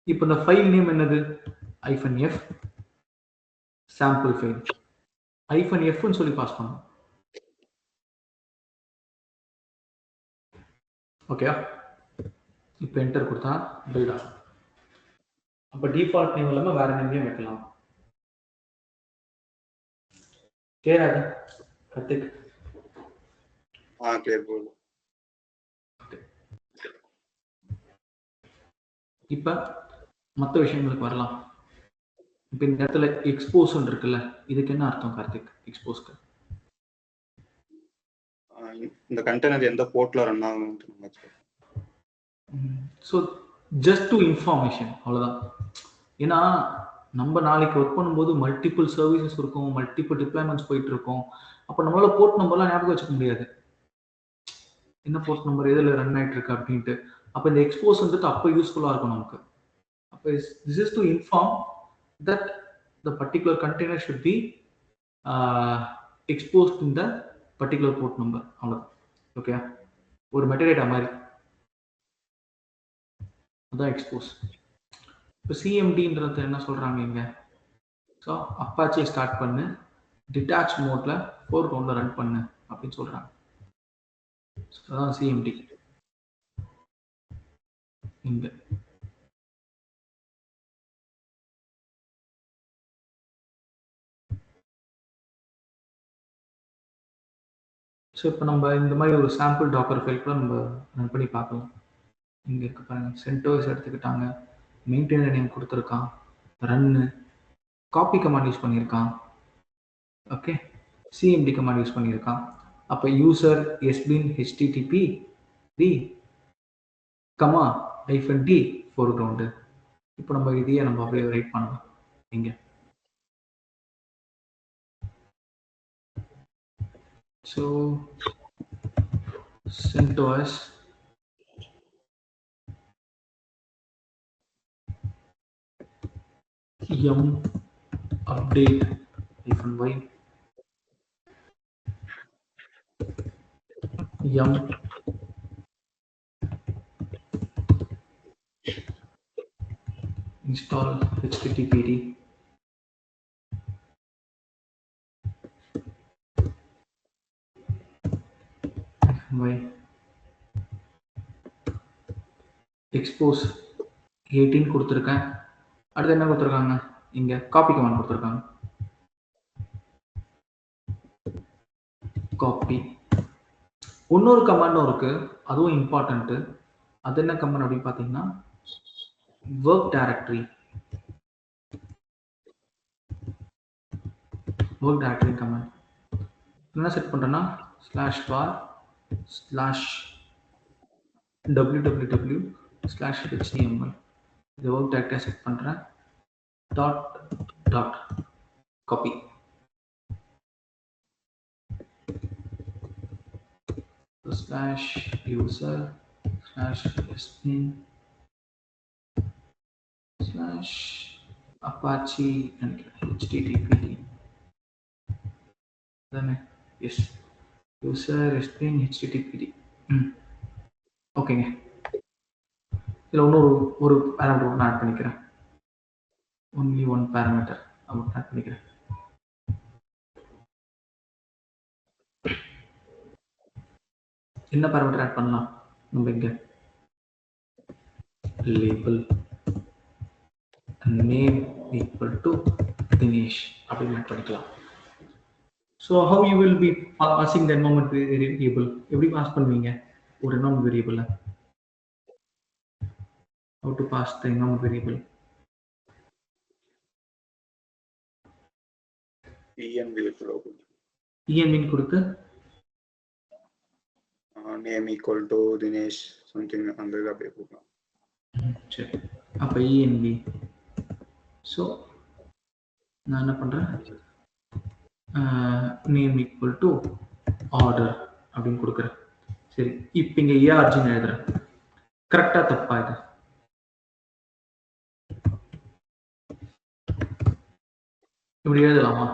இப்போ இந்த ஃபைல் நேம் என்னது? -f sample file -f ன்னு சொல்லி பாஸ் பண்ணணும். ஓகே, இப்போ என்டர் கொடுத்தா பில்ட் ஆகும். அப்ப டிஃபால்ட் நேம் இல்லாம வேற நேமையும் வைக்கலாம். கிளியரா கத்திக்? கிளியர் போகுது. இப்ப மற்ற விஷயங்களுக்கு வரலாம். இப்ப இந்த இடத்துல எக்ஸ்போஸ் இருக்குல்ல, இதுக்கு என்ன அர்த்தம் கார்த்திக்? எக்ஸ்போஸ்க்கு இந்த கண்டெய்னர் எந்த போர்ட்ல ரன் ஆகும். ஸோ ஜஸ்ட் டு இன்ஃபார்மேஷன், அவ்வளோதான். ஏன்னா நம்ம நாளைக்கு ஒர்க் பண்ணும்போது மல்டிபிள் சர்வீசஸ் இருக்கும், மல்டிபிள் டிப்ளாய்மெண்ட்ஸ் போயிட்டு இருக்கும். அப்போ நம்மளால போர்ட் நம்பர்லாம் ஞாபகம் வச்சுக்க முடியாது, என்ன போர்ட் நம்பர் எதில் ரன் ஆகிட்டு இருக்கு அப்படின்ட்டு. அப்போ இந்த எக்ஸ்போஸ் வந்துட்டு அப்போ யூஸ்ஃபுல்லாக இருக்கும் நமக்கு. அப்போ this is to inform that the particular container should be exposed in the particular port number, அவ்வளோதான். ஓகே, ஒரு மெட்டடேட்டா மாதிரி அதான் எக்ஸ்போஸ். இப்போ சிஎம்டின்றது என்ன சொல்றாங்க இங்க? ஸோ அப்பாச்சே ஸ்டார்ட் பண்ணு, டிட்டாச் மோட்ல ஃபோர் கிரவுண்ட்ல ரன் பண்ணு அப்படின்னு சொல்றாங்க. அதான் சிஎம்டி இங்க. ஸோ இப்போ நம்ம இந்த மாதிரி ஒரு சாம்பிள் டாக்கர் ஃபைல் கூட நம்ம ரன் பண்ணி பார்க்கலாம். இங்கே இருக்கு பாருங்க, சென்டோஸ் எடுத்துக்கிட்டாங்க, மெயின்டைனர் நேம் கொடுத்துருக்கான், ரன்னு, காப்பி கமாண்ட் யூஸ் பண்ணியிருக்கான், ஓகே, சிஎம்டி கமாண்ட் யூஸ் பண்ணியிருக்கான். அப்போ user sbin HTTPD D comma -d foreground. இப்போ நம்ம இதையே நம்ம அப்படியே ரைட் பண்ணலாம் இங்கே. So CentOS yum update -y yum install httpd -y expose 18 கொடுத்துருக்கேன். அடுத்து என்ன கொடுத்துருக்காங்க, இங்கே காப்பி கமாண்ட் கொடுத்துருக்காங்க, காப்பி. இன்னொரு கமாண்டும் இருக்கு, அதுவும் இம்பார்ட்டன்ட்டு. அது என்ன கமாண்ட் அப்படின்னு பார்த்தீங்கன்னா ஒர்க் டைரக்டரி கமாண்ட். என்ன செட் பண்ணுறேன்னா /var /www/html இது ஒர்க் டைரக்டரி செட் பண்ணுறேன். Dot copy /user/sbin /apache and httpd தானே? Yes, user sbin httpd. ஓகேங்க. இதில் ஒரு பேராமீட்டர் ஒன்று ஆட் பண்ணிக்கிறேன், ஒன்லி ஒன் பேராமீட்டர் அப்படி ஆட் பண்ணிக்கிறேன். என்ன பேராமீட்டர் ஆட் பண்ணலாம் நம்ம இங்கே, label name equal to Dinesh அப்படின்னு ஆட் பண்ணிக்கலாம். So how you will be passing the environment variable, எப்படி பாஸ் பண்ணுவீங்க ஒரு environment வேரியபிளை? How to pass the environment variable? env கொடுத்து name equal to Dinesh something அந்த இது அப்படியே கொடுக்கலாம். சரி, அப்போ env. ஸோ நான் என்ன பண்ணுறேன், நேம் ஈக்குவல் டு ஆர்டர் அப்படின்னு கொடுக்குறேன். சரி, இப்போ இங்கே ஏஆர்ஜின்னு எழுதுறேன். கரெக்டாக தப்பா இது? இப்படி எழுதலாமா?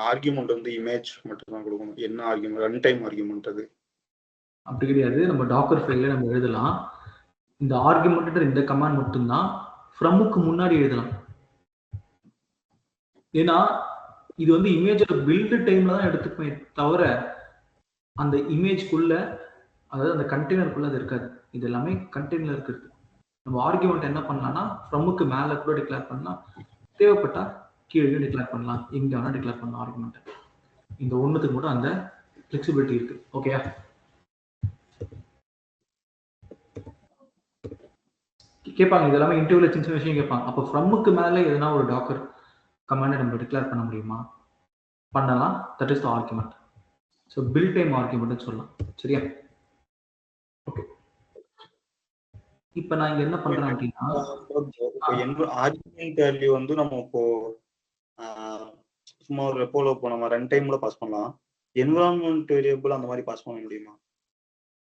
ஆர்குமெண்ட் வந்து இமேஜ் மட்டும் தான் கொடுக்கணும். என்ன ஆர்குமெண்ட்? ரன் டைம் ஆர்குமெண்ட் அது அப்படி கிடையாது. நம்ம டாக்கர் ஃபைல்ல நம்ம எழுதலாம். இந்த ஆர்குமெண்ட் இந்த கமாண்ட் மட்டும்தான் ஃப்ரமுக்கு முன்னாடி எழுதலாம். ஏன்னா இது வந்து இமேஜோட பில்டு டைம்ல தான் எடுத்துப்பே தவிர அந்த இமேஜ்க்குள்ள, அதாவது அந்த கண்டெய்னருக்குள்ள அது இருக்காது. இது எல்லாமே கண்டெய்னர்ல இருக்கிறது. நம்ம ஆர்குமெண்ட் என்ன பண்ணலாம்னா ஃப்ரமுக்கு மேல கூட டிக்ளேர் பண்ணலாம், தேவைப்பட்டா கீழே டிக்ளேர் பண்ணலாம், எங்க வேணா டிக்ளேர் பண்ணலாம் ஆர்குமெண்ட். இந்த ஒண்ணுத்துக்கு மட்டும் அந்த ஃபிளெக்சிபிலிட்டி இருக்கு. ஓகேயா? கேட்பாங்க, இது எல்லாமே இன்டர்வியூல சின்ன விஷயம் கேட்பாங்க. அப்போ ஃப்ரமுக்கு மேல எதனா ஒரு டாக்கர் கமாண்ட் நம்ம டிக்ளேர் பண்ண முடியுமா? பண்ணலாம். That is the argument. So build time argument சொல்லலாம். சரியா? ஓகே. இப்போ நான் இங்க என்ன பண்றேன் அப்படின்னா, ஆர்குமெண்ட் வேல்யூ வந்து நம்ம இப்போ சும்மா ஒரு ரெப்போல இப்போ நம்ம ரன் டைம்ல பாஸ் பண்ணலாம். என்விரான்மெண்ட் வேரியபிள் அந்த மாதிரி பாஸ் பண்ண முடியுமா?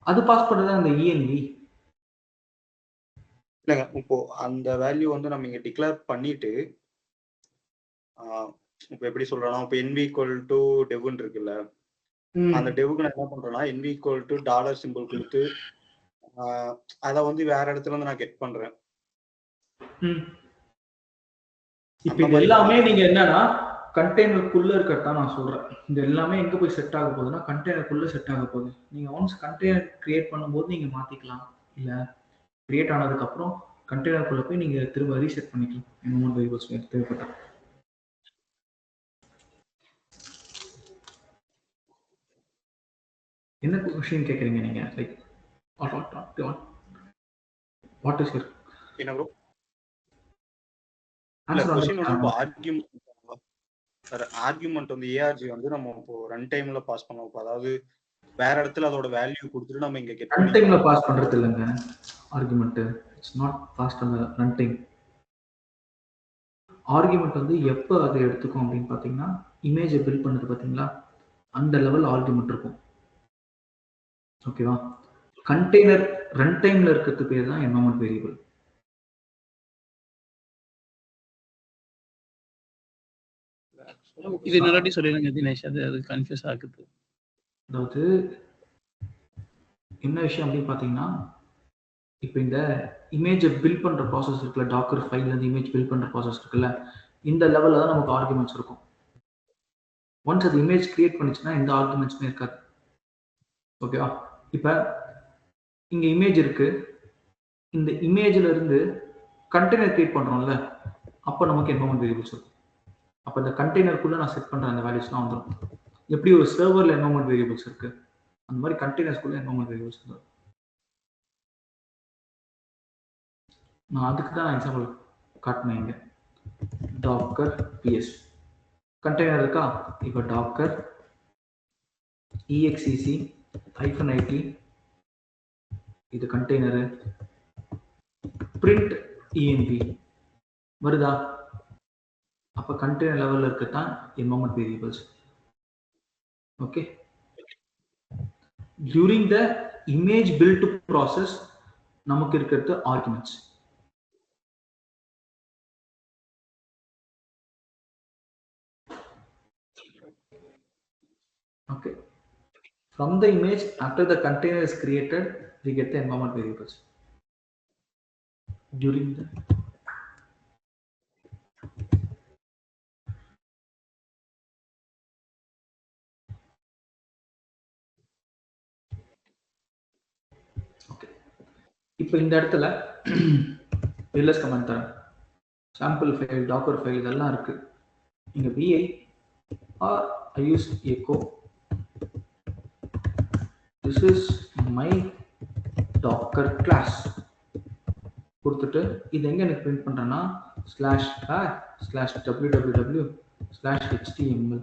அது பாஸ் பண்றது அந்த env. இல்லைங்க, இப்போ அந்த வேல்யூ வந்து நம்ம இங்க டிக்ளேர் பண்ணிட்டு, இப்போ எப்படி சொல்றோம்னா, இப்போ env equal to devன்னு இருக்குல்ல, அந்த டெவுக்கு நான் என்ன பண்றேன்னா env equal to dollar simple கொடுத்து அதை வந்து வேற இடத்துல இருந்து நான் கெட் பண்றேன். இப்போ இது எல்லாமே நீங்க என்னன்னா கண்டெய்னருக்குள்ள இருக்கத்தான் நான் சொல்றேன். இது எல்லாமே எங்க போய் செட் ஆக போகுதுன்னா கண்டெய்னருக்குள்ள செட் ஆக போகுது. நீங்க ஒன்ஸ் கண்டெய்னர் கிரியேட் பண்ணும்போது நீங்க மாத்திக்கலாம், இல்ல கிரியேட் ஆனதுக்கு அப்புறம் கண்டெய்னருக்குள்ள போய் நீங்க திரும்ப ரீசெட் பண்ணிக்கலாம் என்வரன்மெண்ட் வேரியபிள்ஸ் தேவைப்பட்டா. என்ன கொஸ்டின் கேட்குறீங்க நீங்க? லைக் வாட் இஸ் யுவர் என்ன ப்ரோ? இல்ல ஆன்சர் கொஸ்டின் வந்து இப்போ வந்து ஆர்கியூமெண்ட் வந்து ஏஆர்ஜி வந்து நம்ம இப்போ ரன் டைம்ல பாஸ் பண்ணோம். இப்போ அதாவது வேற இடத்துல அதோட வேல்யூ கொடுத்துட்டு நம்ம இங்க கெட் ரன் டைம்ல பாஸ் பண்றது இல்லைங்க argument. It's not fast on run time. Argument வந்து எப்போ அதை எடுத்துக்கும் அப்படின்னு பார்த்தீங்கன்னா, இமேஜை பில்ட் பண்ணது பார்த்தீங்களா, அந்த லெவல் ஆர்குமெண்ட் இருக்கும். ஓகேவா? கண்டெய்னர் ரன் டைம்ல இருக்கிறது பேர் தான் என்வரன்மெண்ட் வேரியபிள். இது இன்னொரு சொல்லிடுங்க தினேஷ், அது கன்ஃபியூஸ் ஆகுது. அதாவது என்ன விஷயம் அப்படின்னு பார்த்தீங்கன்னா, இப்போ இந்த இமேஜை பில்ட் பண்ணுற ப்ராசஸ் இருக்குல்ல, டாக்கர் ஃபைல்லேருந்து இமேஜ் பில்ட் பண்ணுற ப்ராசஸ் இருக்குல்ல, இந்த லெவலில் தான் நமக்கு ஆர்குமெண்ட்ஸ் இருக்கும். ஒன்ஸ் அது இமேஜ் கிரியேட் பண்ணிச்சுன்னா எந்த ஆர்குமெண்ட்ஸுமே இருக்காது. ஓகேவா? இப்போ இங்கே இமேஜ் இருக்கு, இந்த இமேஜில் இருந்து கண்டெய்னர் கிரியேட் பண்ணுறோம்ல, அப்போ நமக்கு என்வரன்மெண்ட் வேரியபிள்ஸ் இருக்கும். அப்போ இந்த கண்டெய்னருக்குள்ளே நான் செட் பண்ணுற அந்த வேல்யூஸ்லாம் வந்துடும். எப்படி ஒரு சர்வரில் என்வரன்மெண்ட் வேரியபிள்ஸ் இருக்கு, அந்த மாதிரி கண்டெய்னர்ஸ்குள்ளே என்வரன்மெண்ட் வேரியபிள்ஸ் இருக்கும். நான் அதுக்கு தான் எக்ஸாம்பிள் காட்டினேன் இங்கே. டாக்கர் பிஎஸ் கண்டெய்னர் இருக்கா? இப்போ டாக்கர் இஎக்ஸிசி -it இது கண்டெய்னரு, பிரிண்ட் இஎன்பி வருதா? அப்போ கண்டெய்னர் லெவலில் இருக்கத்தான் environment variables. Okay, during the image build process நமக்கு இருக்கிறது arguments. Okay. From the image, after the container is created, we get the environment variables. During the okay. இப்போ இந்த இடத்துல ls கமெண்ட் தரேன். சாம்பிள் ஃபைல், டாக்கர் ஃபைல் இதெல்லாம் இருக்கு. இங்க vi or I use echo. This is my docker class. கொடுத்துட்டு இது எங்க எனக்கு பிரிண்ட் பண்றேன்னா /www/html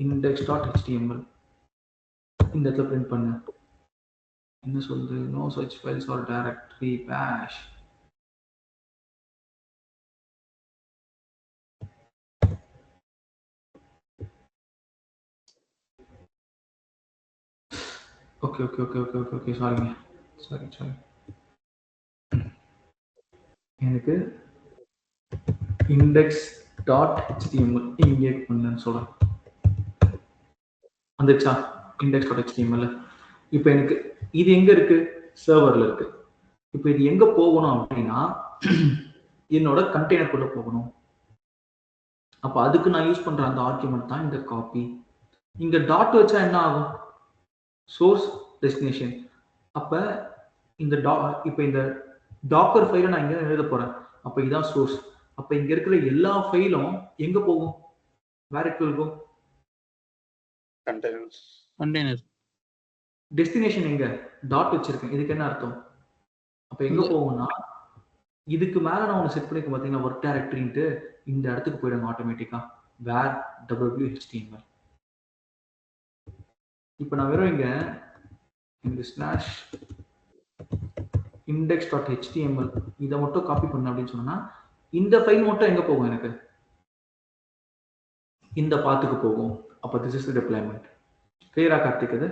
/index.html இந்த இடத்துல பிரிண்ட் பண்ணு. என்ன சொல்றது? no such files or directory bash. Okay சாரிங்க, சாரி எனக்கு index.html இங்கே பண்ணுன்னு சொல்றேன். வந்துச்சா index.html? இப்போ எனக்கு இது எங்க இருக்கு? சர்வர்ல இருக்கு. இப்போ இது எங்க போகணும் அப்படின்னா என்னோட கண்டெய்னருக்குள்ள போகணும். அப்போ அதுக்கு நான் யூஸ் பண்ற அந்த ஆர்குமெண்ட் தான் இந்த காப்பி. இங்க டாட் வச்சா என்ன ஆகும்? Source destination. அப்ப இந்த இப்போ இந்த டாக்கர் ஃபைலை நான் இங்க எழுத போறேன். அப்ப இதான் சோர்ஸ். அப்ப இங்க இருக்கிற எல்லா ஃபைலும் எங்க போகும்? Where it will go? Container. Destination எங்க? டாட் வச்சிருக்கேன். இதுக்கு என்ன அர்த்தம்? அப்ப எங்க போகும்னா இதுக்கு மேல நான் ஒன்று செட் பண்ணிருக்கேன் பாத்தீங்கன்னா, ஒர்க் டைரக்டரின்ட்டு இந்த இடத்துக்கு போயிடுங்க ஆட்டோமேட்டிக்கா. வேர் whtml. இப்போ நான் வெறும் இங்க இந்த /index.html இதை மட்டும் காப்பி பண்ண அப்படின்னு சொன்னா இந்த ஃபைல் மட்டும் எங்க போகும்? எனக்கு இந்த பாத்துக்கு போகும். அப்ப திஸ் இஸ் தி டிப்ளாய்மென்ட். கிளியரா கார்த்திக்? இது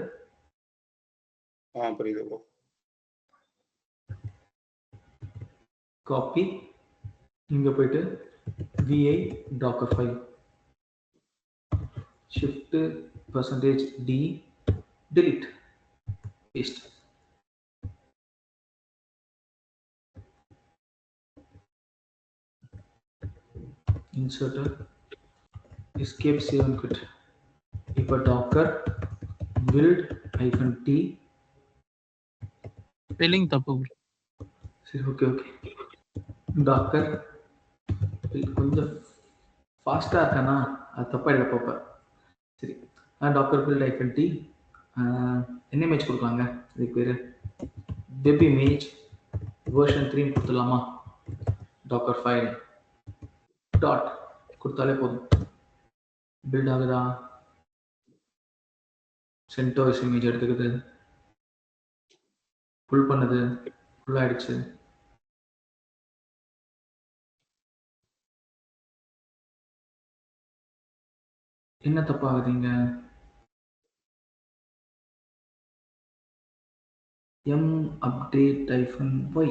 புரியுது. காப்பி இங்க போயிட்டு vi docker file shift %d delete paste. insert escape save and quit. இப்போ docker build -t ஸ்பெல்லிங் தப்பு. சரி ஓகே docker கொஞ்சம் ஃபாஸ்டா இருக்கானா? அது தப்பா இல்ல பாப்பா. சரி, டாக்கர் பில்ட் ஐஃபன்டி என்ன இமேஜ் கொடுக்கலாங்க இதுக்கு பேர் வெப் இமேஜ் வெர்ஷன் 3 கொடுத்துடலாமா டாக்கர் ஃபைல் டாட் கொடுத்தாலே போதும் பில்ட் ஆகுதா சென்டோஸ் இமேஜ் எடுத்துக்குது ஃபுல் பண்ணுது ஃபுல் ஆயிடுச்சு என்ன தப்பாகுதுங்க M update -y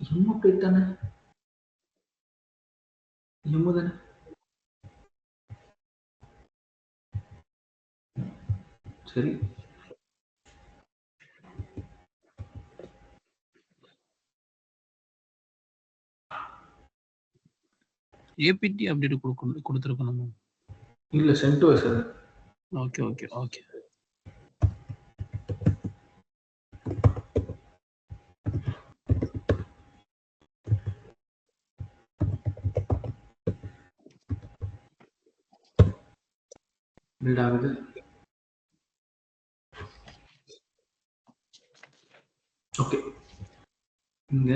M update தானே எம் தானே சரி ஏபிடி அப்டேட் கொடுத்துருக்கணும் இல்ல சென்டோஸ் அது ஓகே ஓகே ஓகே பில்ட் ஆகுது ஓகே இங்க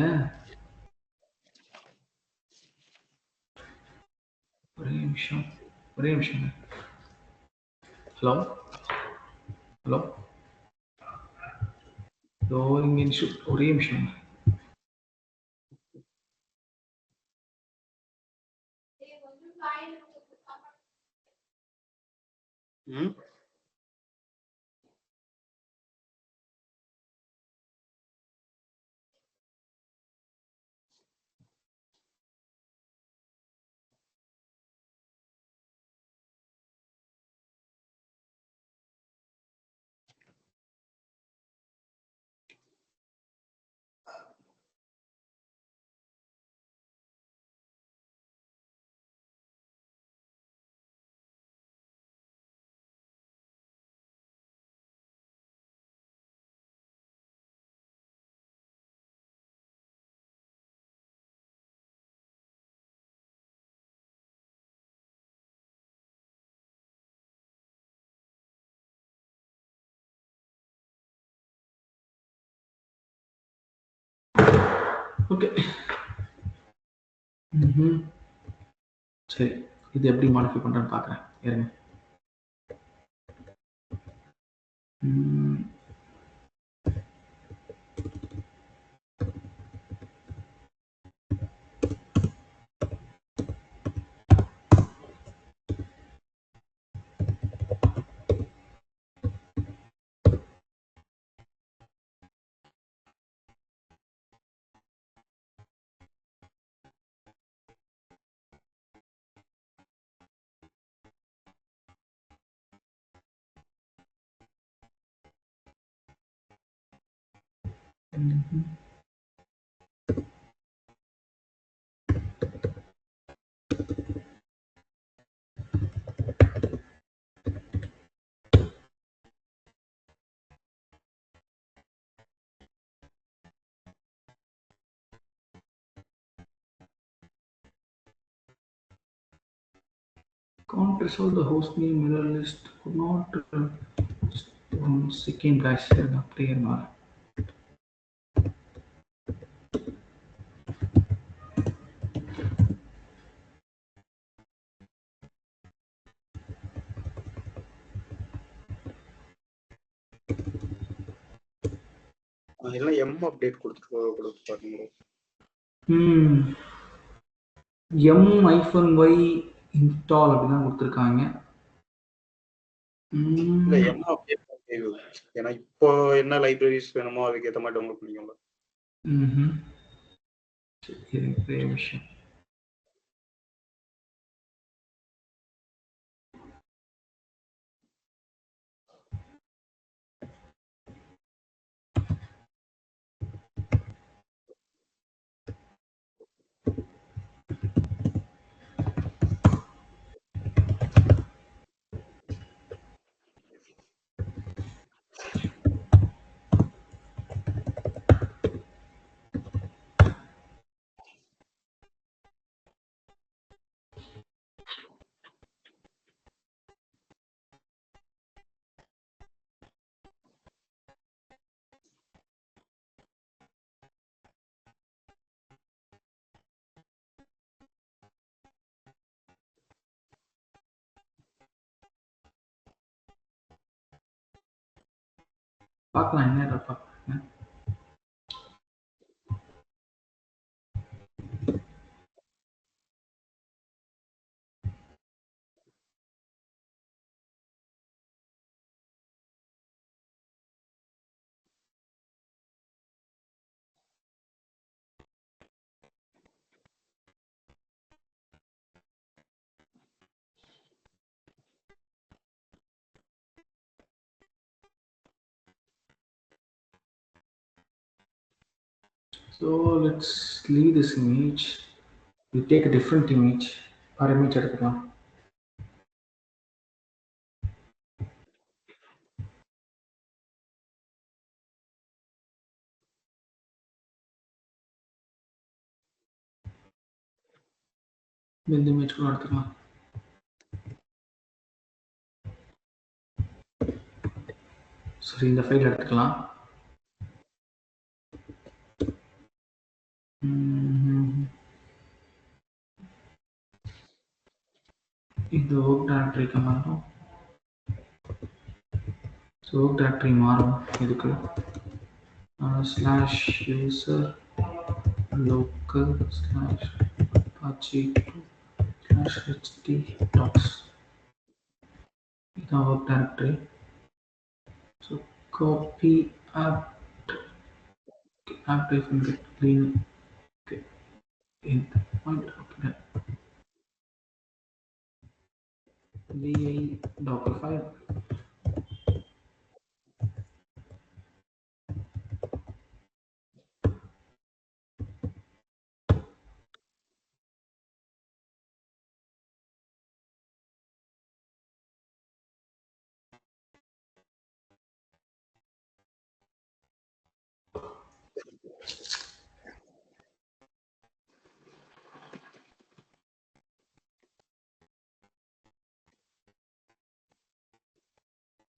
ஒரே நிமிஷம் ஹலோ இங்க ஒரே நிமிஷம் ஓகே சரி இது எப்படி மாடிஃபை பண்றேன்னு பார்க்குறேன் இருங்க Can't resolve the hostname mirror list. Could not. 1 second, guys. Player mal. அதெல்லாம் எம் அப்டேட் கொடுத்து பாருங்க m-y install அப்படிதான் கொடுத்துருக்காங்க இல்ல எம் அப்டேட் ஏன்னா இப்போ என்ன லைப்ரரிஸ் வேணுமோ அதுக்கு ஏற்ற மாதிரி டவுன்லோட் பண்ணிக்கோங்க சரி விஷயம் பார்க்கலாம் என்ன பார்க்கலாம். So let's leave this image. We take a different image. Our image எடுத்துக்கலாம். இந்த image கூட எடுத்துக்கலாம். சரி, இந்த ஃபைல் எடுத்துக்கலாம். இது work directory மாறும். So work directory மாறும் இதுக்கு /user local /apache2/ht docs. It's our work directory. So copy app-get clean. Okay. In the point, okay. vi docker file.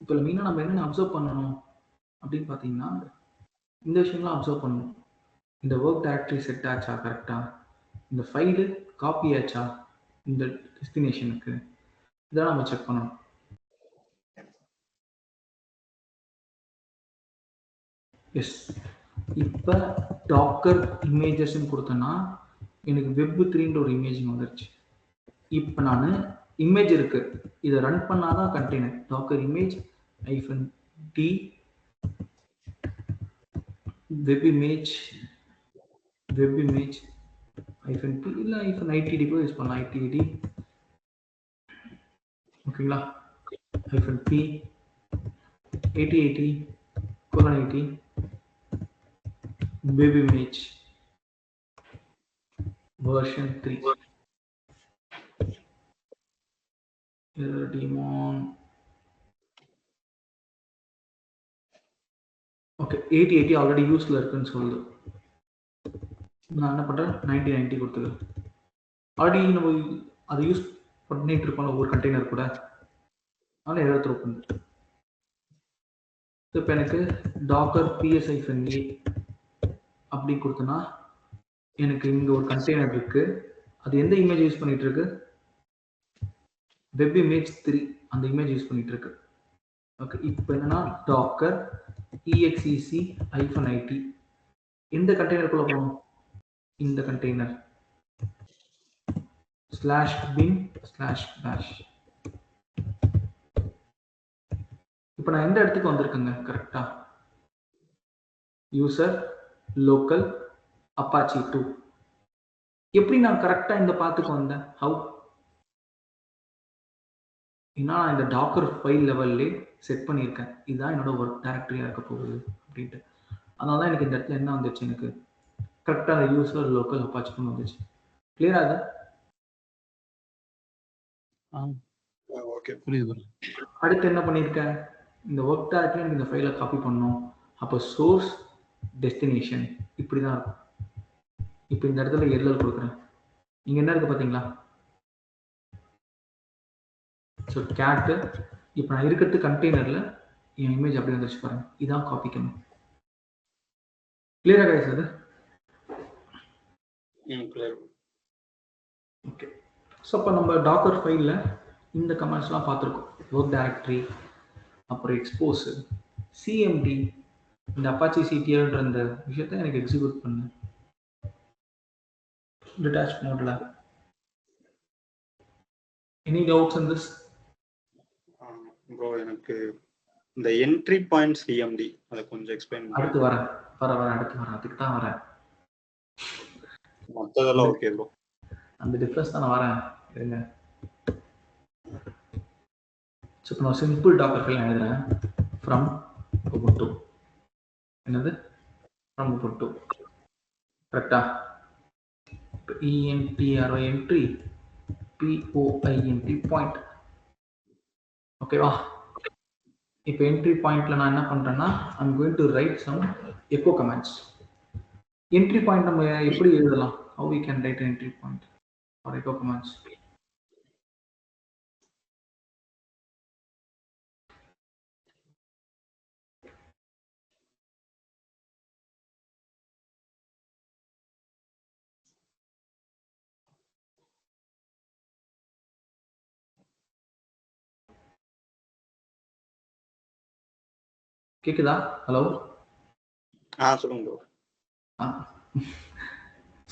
இப்போ மெயினாக நம்ம என்னென்ன அப்சர்வ் பண்ணணும் அப்படின்னு பார்த்தீங்கன்னா, இந்த விஷயங்கள்லாம் அப்சர்வ் பண்ணணும். இந்த ஒர்க் டைரக்டரி செட் ஆச்சா கரெக்டாக, இந்த ஃபைலு காப்பி ஆச்சா இந்த டெஸ்டினேஷனுக்கு, இதெல்லாம் நம்ம செக் பண்ணணும். எஸ், இப்போ டாக்கர் இமேஜஸ்ன்னு கொடுத்தேன்னா எனக்கு web3ன்ற ஒரு இமேஜ் வந்துருச்சு. இப்போ நான் இமேஜ் இருக்கு, இதை ரன் பண்ணாதான் container Docker image -d web image -p இல்லை -itd கூட யூஸ் பண்ணலாம். itd ஓகேங்களா, -p 8080:80 web image version 3 daemon. Okay, 8080 already யூஸ்ல இருக்குன்னு சொல்லுது. நான் என்ன பண்றேன், 9090 கொடுத்துருக்கேன். ஆல்ரெடி நம்ம அதை யூஸ் பண்ணிட்டு இருக்கோம்ல ஒரு கண்டெய்னர் கூட, அதனால எரர் த்ரோ பண்ணுது. இப்போ எனக்கு docker ps-a அப்படி கொடுத்தனா எனக்கு இங்க ஒரு கண்டெய்னர் இருக்கு, அது எந்த இமேஜ் யூஸ் பண்ணிட்டு இருக்கு, web image 3 அந்த இமேஜ் யூஸ் பண்ணிட்டு இருக்கு. ஓகே, இப்போ என்னன்னா docker exec-it எந்த கண்டெய்னருக்குள்ள போகணும், இந்த கண்டெய்னர் /bin/bash. இப்போ நான் எந்த இடத்துக்கு வந்திருக்கேங்க கரெக்டா, யூசர் லோக்கல் apache2. எப்படி நான் கரெக்டா இந்த பாத்துக்கு வந்தேன், ஹவு, ஏன்னா நான் இந்த டாக்கர் ஃபைல் லெவல்லே செட் பண்ணியிருக்கேன், இதுதான் என்னோட ஒர்க் டைரக்டரியா இருக்க போகுது அப்படின்ட்டு. அதனால தான் எனக்கு இந்த இடத்துல என்ன வந்துச்சு, எனக்கு கரெக்டா அந்த யூசர் லோக்கல் apache2 வந்துச்சு. கிளியரா அது? ஓகே, புரியுது. அடுத்து என்ன பண்ணியிருக்கேன், இந்த ஒர்க் டைரக்டரி எனக்கு இந்த ஃபைலை காப்பி பண்ணணும். அப்போ சோர்ஸ் டெஸ்டினேஷன் இப்படி தான் இருக்கும். இப்போ இந்த இடத்துல எல்எல் கொடுக்குறேன், இங்க என்ன இருக்கு பாத்தீங்களா, ஸோ கேட்டு. இப்போ நான் இருக்கிறது கண்டெய்னர்ல என் இமேஜ் அப்படி வந்துருச்சு பாருங்க, இதான் காப்பிக்கணும். கிளியரா கைஸ் அது? ஓகே, ஸோ அப்போ நம்ம டாக்கர் ஃபைலில் இந்த கமெண்ட்ஸ்லாம் பார்த்துருக்கோம். ஒர்க் டைரக்டரி, அப்புறம் எக்ஸ்போஸ், சிஎம்டி, இந்த அப்பாச்சி சிடிஎல்ன்ற இந்த விஷயத்தை எனக்கு எக்ஸிக்யூட் பண்ணு டிட்டாச் மோட்ல. Any doubts in this? Bro எனக்கு இந்த என்ட்ரி பாயிண்ட் சிஎம்டி அதை கொஞ்சம் எக்ஸ்பிளைன் பண்ணுங்க. அடுத்து வரேன் அடுத்து வரேன், அதுக்கு தான் வரேன். மற்றதெல்லாம் ஓகே ப்ரோ. அந்த டிஃபரன்ஸ் தான் நான் வரேன், இருங்க. இப்போ நான் சிம்பிள் டாக்கர் ஃபைல் எழுதுறேன். From Ubuntu. என்னது? From Ubuntu. கரெக்டா? இப்போ ENTRO என்ட்ரி, POINT பாயிண்ட். ஓகேவா? இப்போ என்ட்ரி பாயிண்ட்ல நான் என்ன பண்றேன்னா I'm going to write some echo comments. Entry point நம்ம எப்படி எழுதலாம்? how we can write an entry point or echo commands? கேக்குதா? ஹலோ, சொல்லுங்க ப்ரோ.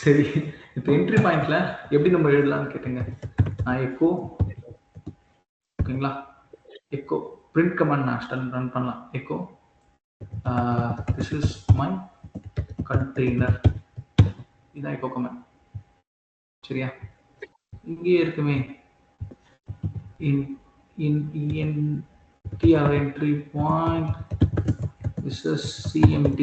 சரி, இப்போ என்ட்ரி பாயிண்ட்ல எப்படி நம்ம எழுதலாம்னு கேட்டுங்க. நான் எக்கோ, ஓகேங்களா, எக்கோ பிரிண்ட் கமாண்ட் நான் ரன் பண்ணலாம். Echo this is my container, இதுதான் எக்கோ கமாண்ட். சரியா? இங்கேயே இருக்குமே ENTR entry point, this is CMD.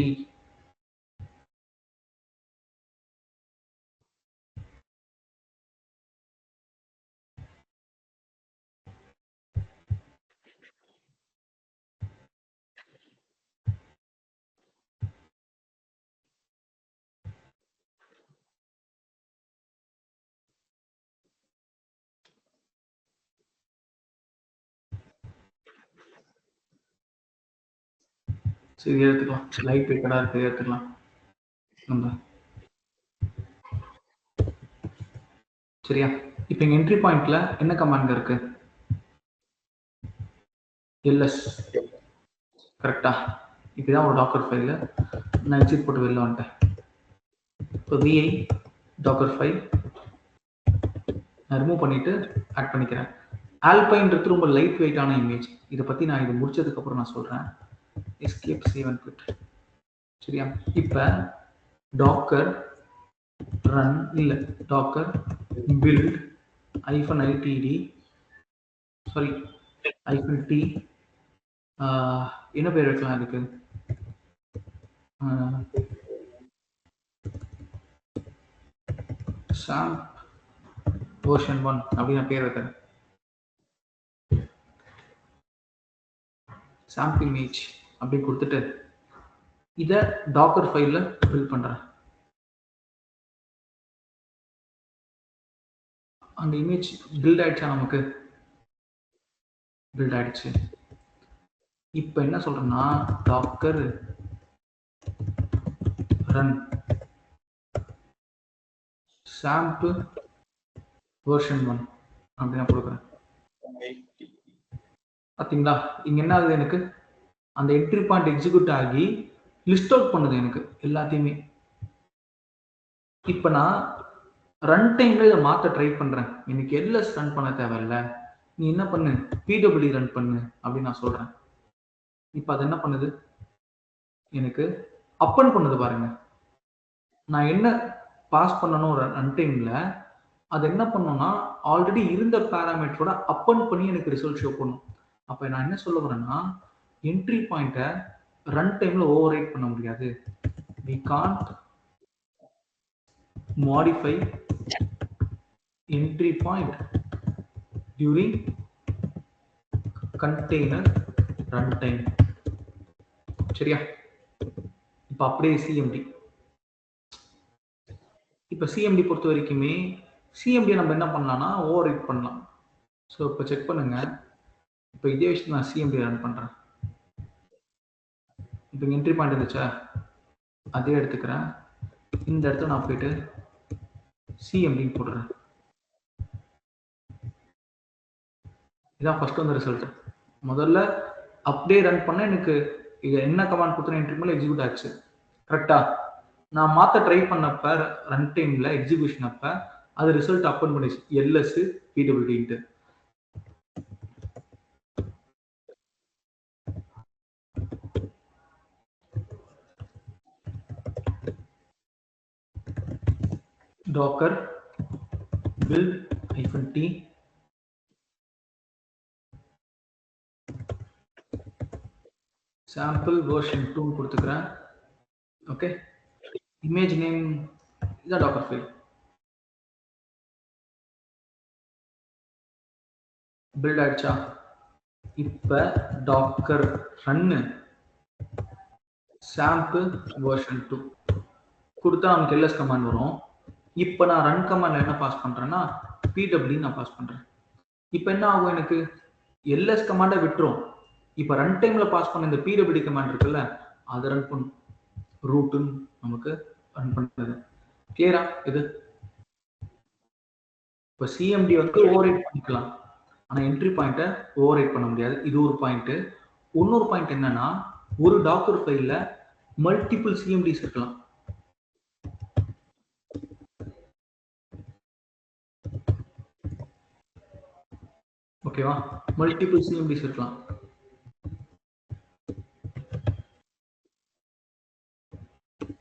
சரி, எடுத்துக்கலாம். லைட் வெயிட்டடா இருக்கு, எடுத்துக்கலாம் நம்ம. சரியா? இப்போ இங்க என்ட்ரி பாயிண்ட்ல என்ன கமாண்ட் இருக்கு? ls. கரெக்டா? இதுதான் ஒரு டாக்கர் ஃபைல். நான் எக்ஸிட் போட்டு வெளில வந்துட்டேன். இப்போ vi டாக்கர் ஃபைல் நான் ரிமூவ் பண்ணிட்டு ஆட் பண்ணிக்கிறேன். ஆல்பைன்றது ரொம்ப லைட் வெயிட்டான இமேஜ். இதை பத்தி நான் இது முடிச்சதுக்கு அப்புறம் நான் சொல்றேன். Escape save and quit. சரியா? இப்போ டாக்கர் ரன் இல்ல Docker build -itd sorry -t என்ன பேர் வைக்கலாம் அதுக்கு? SAMP version 1 அப்படின்னு பேர் வைக்கிறேன். SAMP image அப்படி கொடுத்துட்டு இதை டாக்கர் ஃபைல்ல பில்ட் பண்றேன். அந்த இமேஜ் பில்ட் ஆயிடுச்சா? நமக்கு பில்ட் ஆயிடுச்சு. இப்போ என்ன சொல்றேன்னா டாக்கர் ரன் SAMP version 1 அப்படி நான் கொடுக்குறேன். பார்த்தீங்களா? இங்க என்ன ஆகுது? எனக்கு அந்த என்ட்ரி பாயிண்ட் எக்ஸிக்யூட் ஆகி லிஸ்ட் அவுட் பண்ணுது எனக்கு எல்லாத்தையுமே. இப்போ நான் ரன் டைம்ல இதை மாற்ற ட்ரை பண்றேன். எனக்கு ls ரன் பண்ண தேவையில்ல, நீ என்ன பண்ணு pwd ரன் பண்ணு அப்படின்னு நான் சொல்றேன். இப்போ அது என்ன பண்ணுது? எனக்கு அப்பன் பண்ணுது பாருங்க. நான் என்ன பாஸ் பண்ணணும் ரன் டைம்ல, அது என்ன பண்ணணும்னா ஆல்ரெடி இருந்த பேராமீட்டரோட அப்பன் பண்ணி எனக்கு ரிசல்ட் ஷோ பண்ணும். அப்ப நான் என்ன சொல்ல வரேன்னா என்ட்ரி பாயிண்ட்டை ரன் டைம்ல ஓவர் ரைட் பண்ண முடியாது. we can't modify entry point during container runtime. சரியா? இப்ப அப்படியே சிஎம்டி. இப்ப சிஎம்டி பொறுத்த வரைக்குமே சிஎம்டி நம்ம என்ன பண்ணலாம்னா ஓவர் ரைட் பண்ணலாம். ஸோ இப்போ செக் பண்ணுங்க. இப்போ இதே விஷயம் நான் சிஎம்டி ரன் பண்றேன். இப்போ என்ட்ரி பாயிண்ட் இருந்துச்சா, அதே எடுத்துக்கிறேன். இந்த இடத்துல நான் போயிட்டு சிஎம்டி போடுறேன். இதான் ஃபர்ஸ்ட் வந்த ரிசல்ட். முதல்ல அப்படியே ரன் பண்ண எனக்கு இது என்ன கமாண்ட் கொடுத்தா என்ட்ரி மேல எக்ஸிக்யூட் ஆச்சு. கரெக்டா? நான் மாத்த ட்ரை பண்ணப்ப ரன் டைம்ல எக்ஸிகியூஷன் அப்ப அது ரிசல்ட் அப்பன் பண்ணிச்சு எல்எஸ் பிடபிள்யூடின்ட்டு. docker build -t sample version 2 கொடுத்துக்கிறேன். ஓகே, இமேஜ் நேம் இதான் டாக்கர் ஃபைல். பில்ட் ஆயிடுச்சா? இப்ப டாக்கர் ரன்னு சாம்பிள் வெர்ஷன் 2 கொடுத்தா நமக்கு எல்எஸ் கமாண்ட் வரும். இப்போ நான் ரன் கமாண்ட்ல என்ன பாஸ் பண்றேன்னா பிடபிள்யூ நான் பாஸ் பண்றேன். இப்போ என்ன ஆகும், எனக்கு எல்எஸ் கமாண்டை விட்டுரும். இப்போ ரன் டைம்ல பாஸ் பண்ண இந்த பிடபிள்யூ கமாண்ட் இருக்குல்ல, அதை ரன் பண்ணும். ரூட்டுன்னு நமக்கு ரன் பண்ணுறது. கிளியரா? இது இப்போ சிஎம்டி வந்து ஓவர் ரைட் பண்ணிக்கலாம், ஆனா என்ட்ரி பாயிண்ட்டை ஓவர் ரைட் பண்ண முடியாது. இது ஒரு பாயிண்ட். இன்னொரு பாயிண்ட் என்னன்னா, ஒரு டாக்கர் ஃபைல்ல மல்டிபிள் சிஎம்டிஸ் இருக்கலாம். ஓகேவா? மல்டிபிள் சிஎம்டிஸ் இருக்கலாம்.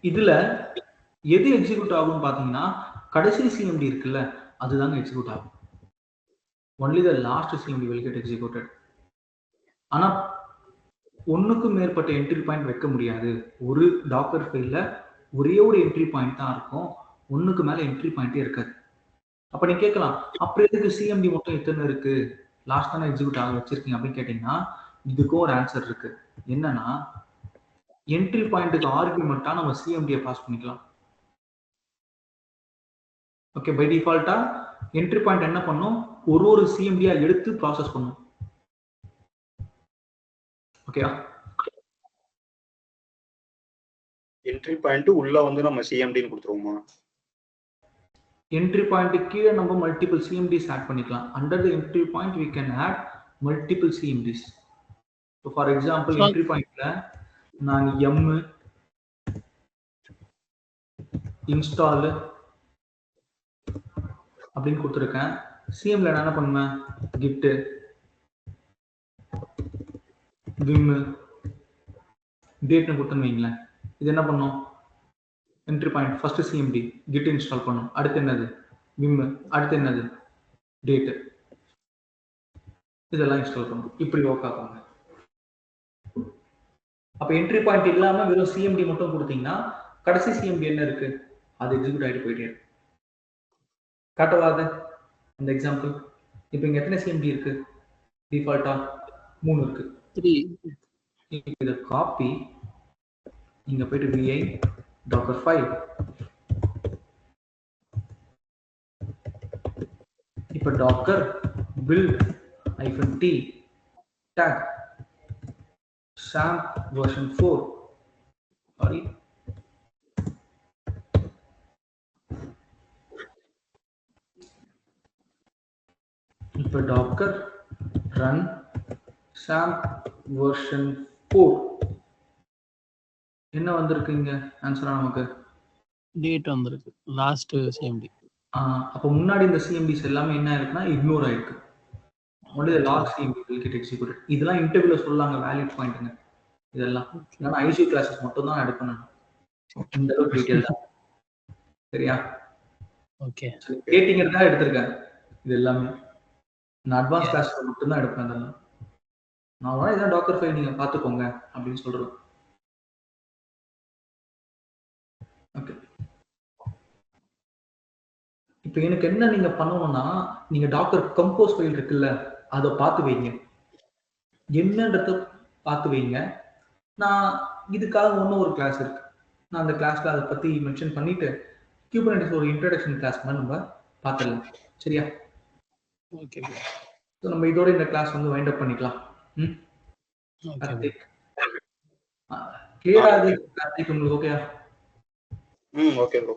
இதுல எது எக்ஸிக்யூட் ஆகும் பாத்தீங்கன்னா, கடைசி சிஎம்டி இருக்குல்ல, அதுதாங்க எக்ஸிக்யூட் ஆகும். Only the last CMD will get executed. ஆனா ஒன்னுக்கும் மேற்பட்ட என்ட்ரி பாயிண்ட் வைக்க முடியாது. ஒரு டாக்கர் ஃபைல்ல ஒரே ஒரு என்ட்ரி பாயிண்ட் தான் இருக்கும், ஒன்னுக்கு மேல என்ட்ரி பாயிண்டே இருக்காது. அப்ப நீ கேட்கலாம், அப்புறம் எதுக்கு சிஎம்டி மட்டும் எத்தனை இருக்கு, லாஸ்ட் தானே எக்ஸிக்யூட் ஆக வச்சிருக்கீங்க அப்படின்னு கேட்டீங்கன்னா, இதுக்கும் ஒரு ஆன்சர் இருக்கு. என்னன்னா, என்ட்ரி பாயிண்ட்டுக்கு ஆர்குமெண்டா நம்ம சிஎம்டியை பாஸ் பண்ணிக்கலாம். ஓகே, பை டிஃபால்ட்டா என்ட்ரி பாயிண்ட் என்ன பண்ணும், ஒரு சிஎம்டியா எடுத்து ப்ராசஸ் பண்ணும். ஓகேவா? என்ட்ரி பாயிண்ட் உள்ள வந்து நம்ம சிஎம்டின்னு கொடுத்துருவோமா? என்ட்ரி பாயிண்ட் கீழே நம்ம மல்டிபிள் சிஎம்டிஸ் ஆட் பண்ணிக்கலாம். Under the entry point we can add multiple CMDs. So for example, entry பாயிண்ட்ல நான் m இன்ஸ்டால் அப்படின்னு கொடுத்துருக்கேன். சிஎம்ல நான் என்ன பண்ணுவேன், கிட் விம் டேட்னு கொடுத்துன்னு வைங்களேன். இது என்ன பண்ணும், entry point first CMD git install பண்ணும். அடுத்து என்னது, விம். அடுத்து என்னது, டேட். இதெல்லாம் இன்ஸ்டால் பண்ணும். இப்படி ஒர்க் ஆகுங்க. அப்ப என்ட்ரி பாயிண்ட் இல்லாம வெறும் சிஎம்டி மட்டும் கொடுத்தீங்கன்னா, கடைசி சிஎம்டி என்ன இருக்கு, அது எக்ஸிக்யூட் ஆகிட்டு போயிட்டே இருக்கு. காட்டவாது அந்த எக்ஸாம்பிள். இப்போ இங்க எத்தனை சிஎம்டி இருக்கு, டிஃபால்ட்டா 3 இருக்கு. இத காப்பி இங்க போயிட்டு vi docker file. இப்ப docker build -t tag samp version 4 sorry இப்ப docker run samp version 4 என்ன வந்திருக்குங்க ஆன்சரா, நமக்கு டேட் வந்திருக்கு, லாஸ்ட் சிஎம்டி. அப்ப முன்னாடி இந்த சிஎம்டிஸ் எல்லாமே என்ன இருக்குன்னா இக்னோர் ஆயிருக்கு. only the last CMD will get executed. இதெல்லாம் இன்டர்வியூல சொல்லாங்க வேலிட் பாயிண்ட்ங்க. இதெல்லாம் நான் ஐசி கிளாसेस மட்டும் தான் எடுப்பேன். இந்த அளவுக்கு டீடைல் தான். சரியா? ஓகே, கேட்டிங்கிறதா எடுத்துர்க்கேன். இது எல்லாமே நான் அட்வான்ஸ் கிளாஸ்ல மட்டும் தான் எடுப்பேன். அதெல்லாம் நான் வா இத டாக்கர் ஃபைல் நீங்க பாத்துக்கோங்க அப்படினு சொல்றேன். ஓகே, இப்போ எனக்கு என்ன நீங்க பண்ணணும்னா, நீங்க டாக்கர் கம்போஸ் ஃபைல் இருக்குல்ல, அதை பார்த்து வைங்க. என்னன்றத பார்த்து வைங்க. நான் இதுக்காக இன்னும் ஒரு கிளாஸ் இருக்கு, நான் அந்த கிளாஸ்ல அதை பத்தி மென்ஷன் பண்ணிட்டு குபர்னெட்டிஸ் ஒரு இன்ட்ரோடக்ஷன் கிளாஸ் மாதிரி நம்ம பார்த்துடலாம். சரியா? ஓகே, ஸோ நம்ம இதோட இந்த கிளாஸ் வந்து வைண்ட் அப் பண்ணிக்கலாம். கார்த்திக் கிளியரா? கார்த்திக் உங்களுக்கு ஓகேயா? Okay bro.